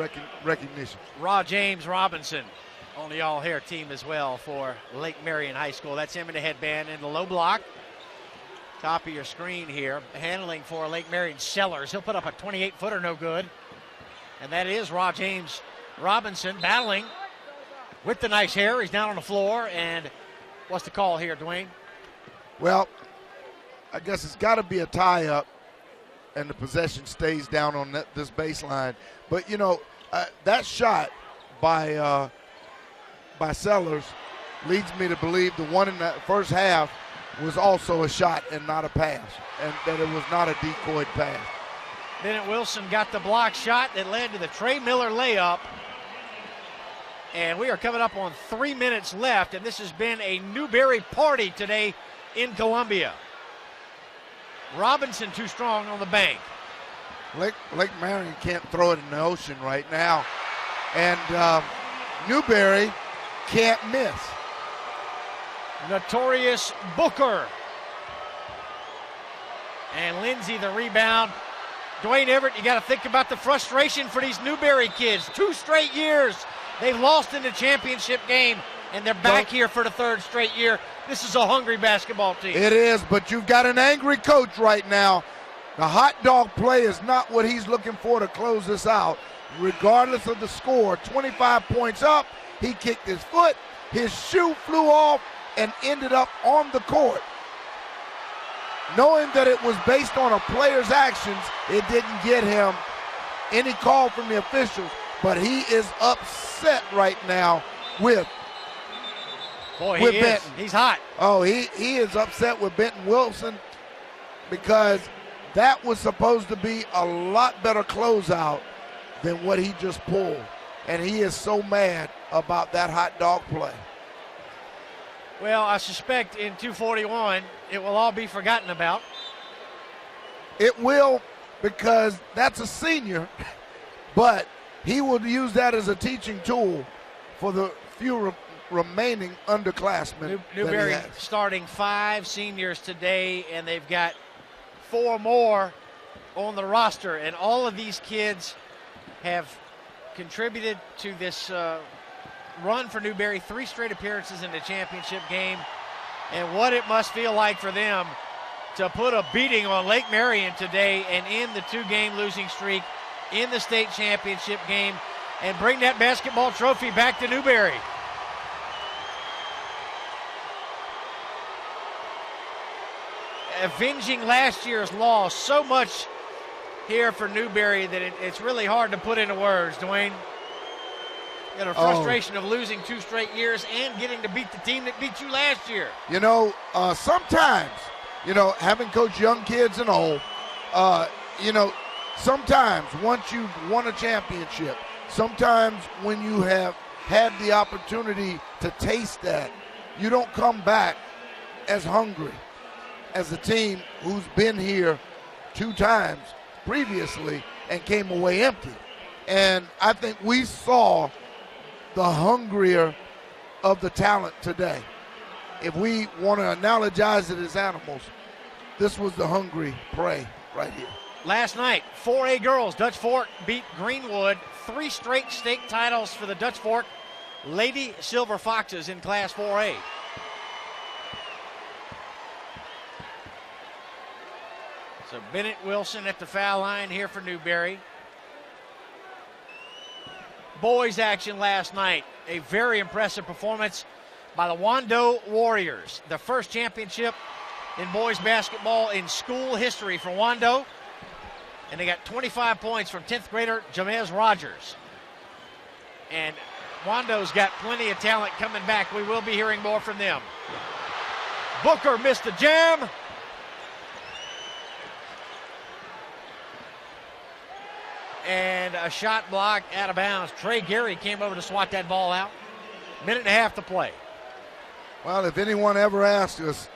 recognition. James Robinson on the all-hair team as well for Lake Marion High School. That's him in the headband in the low block. Top of your screen here. Handling for Lake Marion Sellers. He'll put up a 28-footer, no good. And that is James Robinson battling with the nice hair. He's down on the floor. And what's the call here, Dwayne? Well, I guess it's got to be a tie-up, and the possession stays down on this baseline. But, you know, that shot by Sellers leads me to believe the one in the first half was also a shot and not a pass, and that it was not a decoy pass. Bennett Wilson got the block shot that led to the Trey Miller layup. And we are coming up on 3 minutes left, and this has been a Newberry party today in Columbia. Robinson too strong on the bank. Lake Marion can't throw it in the ocean right now. And Newberry can't miss. Notorious Booker. And Lindsay the rebound. Dwayne Everett, you got to think about the frustration for these Newberry kids. 2 straight years they've lost in the championship game, and they're back here for the 3rd straight year. This is a hungry basketball team. It is, but you've got an angry coach right now. The hot dog play is not what he's looking for to close this out. Regardless of the score, 25 points up, he kicked his foot, his shoe flew off, and ended up on the court. Knowing that it was based on a player's actions, it didn't get him any call from the officials, but he is upset right now with Benton. He's hot. Oh, he is upset with Benton Wilson because that was supposed to be a lot better closeout than what he just pulled. And he is so mad about that hot dog play. Well, I suspect in 241 it will all be forgotten about. It will, because that's a senior, but he will use that as a teaching tool for the few remaining underclassmen. Newberry starting 5 seniors today, and they've got 4 more on the roster, and all of these kids have contributed to this run for Newberry. 3 straight appearances in the championship game, and what it must feel like for them to put a beating on Lake Marion today and end the 2-game losing streak in the state championship game and bring that basketball trophy back to Newberry. Avenging last year's loss, so much here for Newberry that it's really hard to put into words, Dwayne. You got a frustration of losing 2 straight years and getting to beat the team that beat you last year. You know, sometimes, you know, having coached young kids and all, you know, sometimes once you've won a championship, sometimes when you have had the opportunity to taste that, you don't come back as hungry as a team who's been here 2 times previously and came away empty. And I think we saw the hungrier of the talent today. If we want to analogize it as animals, this was the hungry prey right here. Last night, 4A girls, Dutch Fork beat Greenwood. 3 straight state titles for the Dutch Fork Lady Silver Foxes in Class 4A. So Bennett Wilson at the foul line here for Newberry. boys action last night. A very impressive performance by the Wando Warriors. The first championship in boys basketball in school history for Wando. And they got 25 points from 10th grader Jamez Rogers. And Wando's got plenty of talent coming back. We will be hearing more from them. Booker missed the jam. And a shot block out of bounds. Trey Gary came over to swat that ball out. Minute and a half to play. Well, if anyone ever asks us,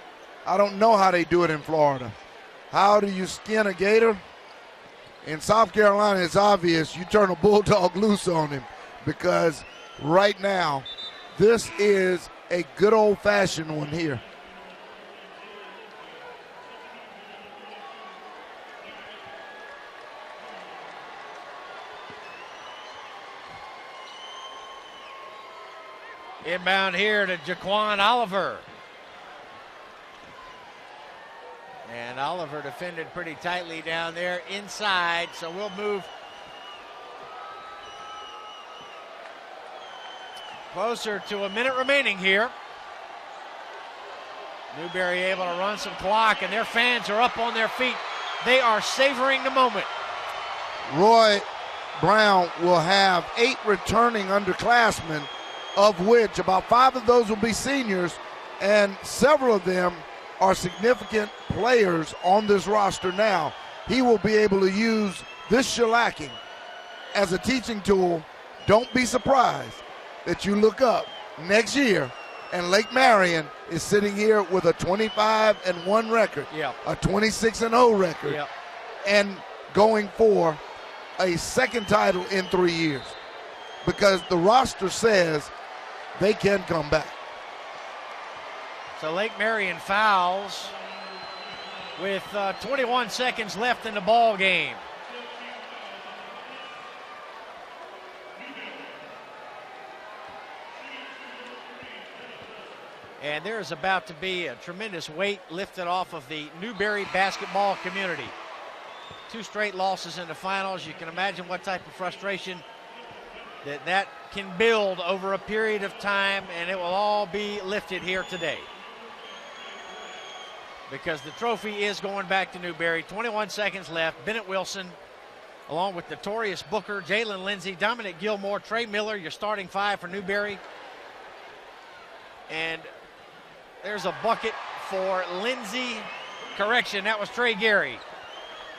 I don't know how they do it in Florida. How do you skin a gator? In South Carolina, it's obvious. You turn a bulldog loose on him, because right now, this is a good old-fashioned one here. Inbound here to Jaquan Oliver. And Oliver defended pretty tightly down there inside, so we'll move closer to a minute remaining here. Newberry able to run some clock, and their fans are up on their feet. They are savoring the moment. Roy Brown will have 8 returning underclassmen, of which about 5 of those will be seniors, and several of them are significant players on this roster now. He will be able to use this shellacking as a teaching tool. Don't be surprised that you look up next year and Lake Marion is sitting here with a 25-1 record, a 26-0 record, and going for a second title in 3 years, because the roster says they can come back. So Lake Marion fouls with 21 seconds left in the ball game. And there's about to be a tremendous weight lifted off of the Newberry basketball community. 2 straight losses in the finals. You can imagine what type of frustration that can build over a period of time, and it will all be lifted here today, because the trophy is going back to Newberry. 21 seconds left. Bennett Wilson, along with Notorious Booker, Jalen Lindsey, Dominic Gilmore, Trey Miller, your starting 5 for Newberry. And there's a bucket for Lindsey. Correction, that was Trey Gary.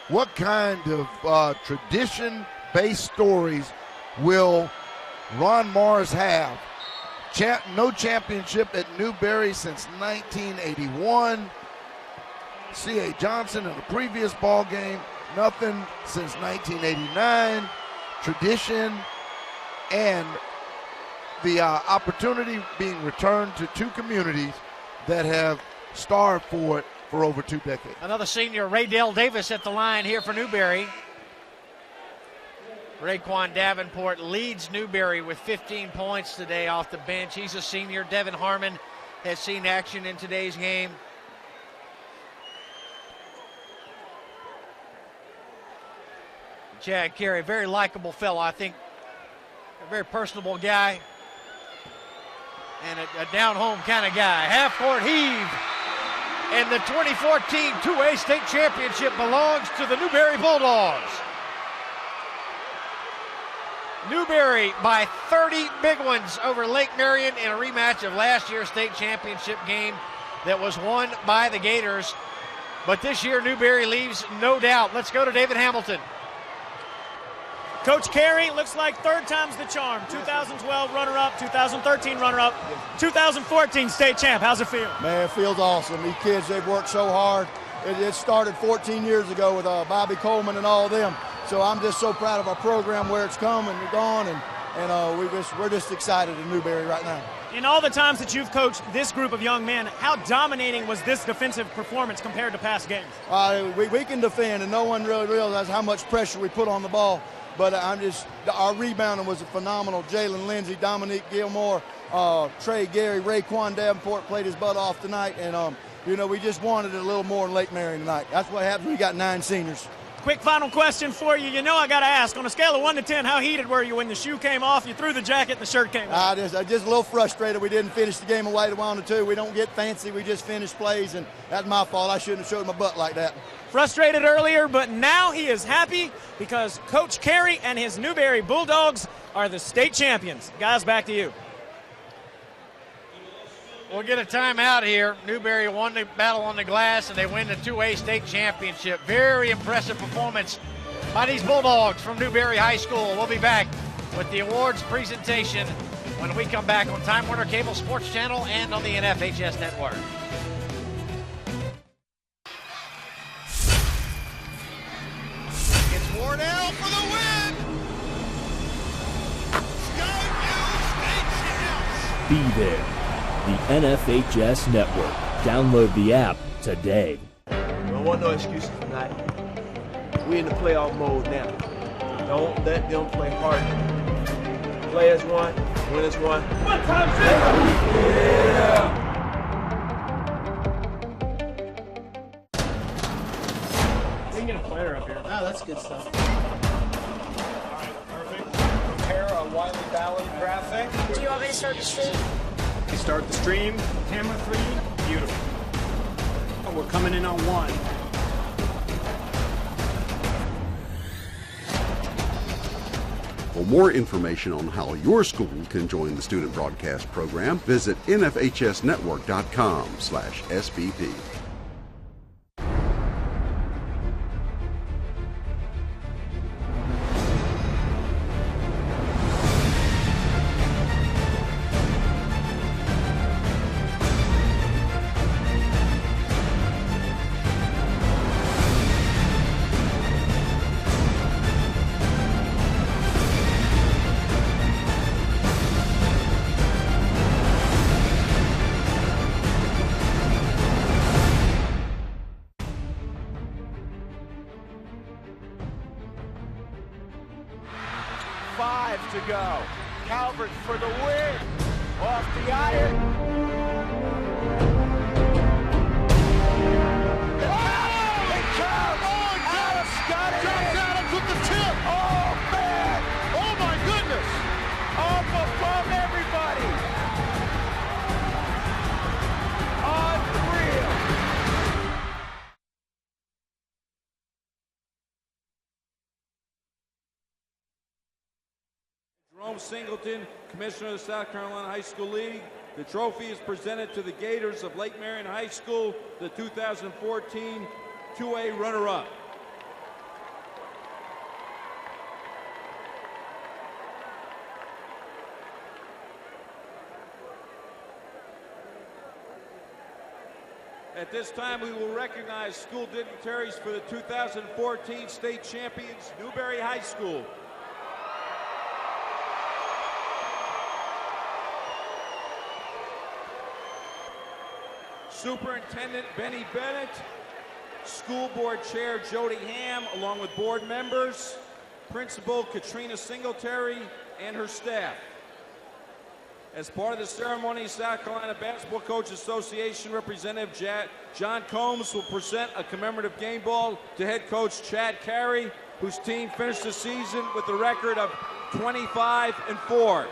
What kind of tradition-based stories will Ron Morris have? No championship at Newberry since 1981. C.A. Johnson in the previous ball game, nothing since 1989. Tradition and the opportunity being returned to 2 communities that have starved for it for over 2 decades. Another senior, Raydell Davis, at the line here for Newberry. Raekwon Davenport leads Newberry with 15 points today off the bench. He's a senior. Devin Harmon has seen action in today's game. Chad Carey, very likable fellow, I think. A very personable guy. And a down-home kind of guy. Half-court heave. And the 2014 2A state championship belongs to the Newberry Bulldogs. Newberry by 30 big ones over Lake Marion in a rematch of last year's state championship game that was won by the Gators. But this year, Newberry leaves no doubt. Let's go to David Hamilton. Coach Carey, looks like 3rd time's the charm. 2012 runner-up, 2013 runner-up, 2014 state champ. How's it feel? Man, it feels awesome. These kids, they've worked so hard. It started 14 years ago with Bobby Coleman and all them. So I'm just so proud of our program, where it's come and gone, and we're just excited in Newberry right now. In all the times that you've coached this group of young men, how dominating was this defensive performance compared to past games? We can defend, and no one really realizes how much pressure we put on the ball. But our rebounding was phenomenal. Jalen Lindsey, Dominique Gilmore, Trey Gary, Raekwon Davenport played his butt off tonight, and we just wanted it a little more in Lake Marion tonight. That's what happens when you got 9 seniors. Quick final question for you. You know I got to ask, on a scale of 1 to 10, how heated were you when the shoe came off, you threw the jacket, and the shirt came off? I'm just a little frustrated we didn't finish the game away to 1-2. We don't get fancy. We just finish plays, and that's my fault. I shouldn't have showed my butt like that. Frustrated earlier, but now he is happy because Coach Carey and his Newberry Bulldogs are the state champions. Guys, back to you. We'll get a timeout here. Newberry won the battle on the glass, and they win the 2A state championship. Very impressive performance by these Bulldogs from Newberry High School. We'll be back with the awards presentation when we come back on Time Warner Cable Sports Channel and on the NFHS Network. It's Wardell for the win! Skyview State Champs! Be there. The NFHS Network. Download the app today. Don't want no excuses tonight. We're in the playoff mode now. Don't let them play hard. Play as one, win as one. One time, yeah! We can get a player up here. Oh, that's good stuff. All right, perfect. Prepare a Wiley Ballard graphic. Do you want me to start the stream? We start the stream. Camera 3. Beautiful. Oh, we're coming in on 1. For more information on how your school can join the student broadcast program, visit nfhsnetwork.com/SBP. To go. Calvert for the win. Off the iron. It counts. Adams got it. Josh Adams with the tip. Oh, man. Oh, my goodness. Off above everybody. Unreal. Jerome Singleton, Commissioner of the South Carolina High School League. The trophy is presented to the Gators of Lake Marion High School, the 2014 2A runner-up. At this time, we will recognize school dignitaries for the 2014 state champions, Newberry High School. Superintendent Benny Bennett, School Board Chair Jody Ham, along with board members, Principal Katrina Singletary, and her staff. As part of the ceremony, South Carolina Basketball Coaches Association Representative John Combs will present a commemorative game ball to head coach Chad Carey, whose team finished the season with a record of 25-4.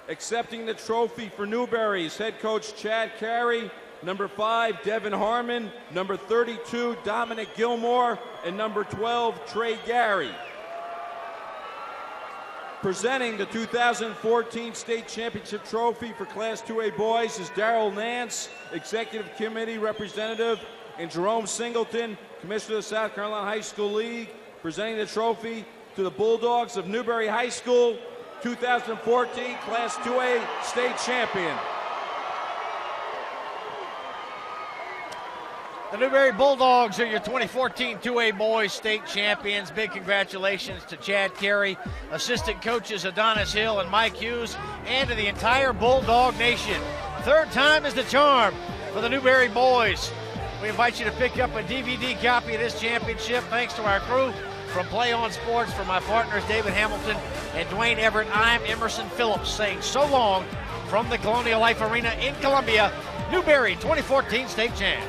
Accepting the trophy for Newberry's head coach Chad Carey, number 5, Devin Harmon, number 32, Dominic Gilmore, and number 12, Trey Gary. Presenting the 2014 state championship trophy for Class 2A boys is Darrell Nance, Executive Committee Representative, and Jerome Singleton, Commissioner of the South Carolina High School League, presenting the trophy to the Bulldogs of Newberry High School, 2014 Class 2A state champion. The Newberry Bulldogs are your 2014 2A boys state champions. Big congratulations to Chad Carey, assistant coaches Adonis Hill and Mike Hughes, and to the entire Bulldog Nation. Third time is the charm for the Newberry boys. We invite you to pick up a DVD copy of this championship thanks to our crew from Play On Sports. For my partners David Hamilton and Dwayne Everett, I'm Emerson Phillips saying so long from the Colonial Life Arena in Columbia. Newberry 2014 state champs.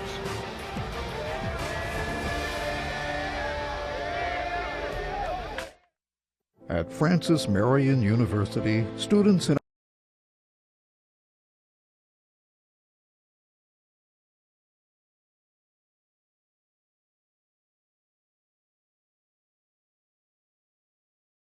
At Francis Marion University, students in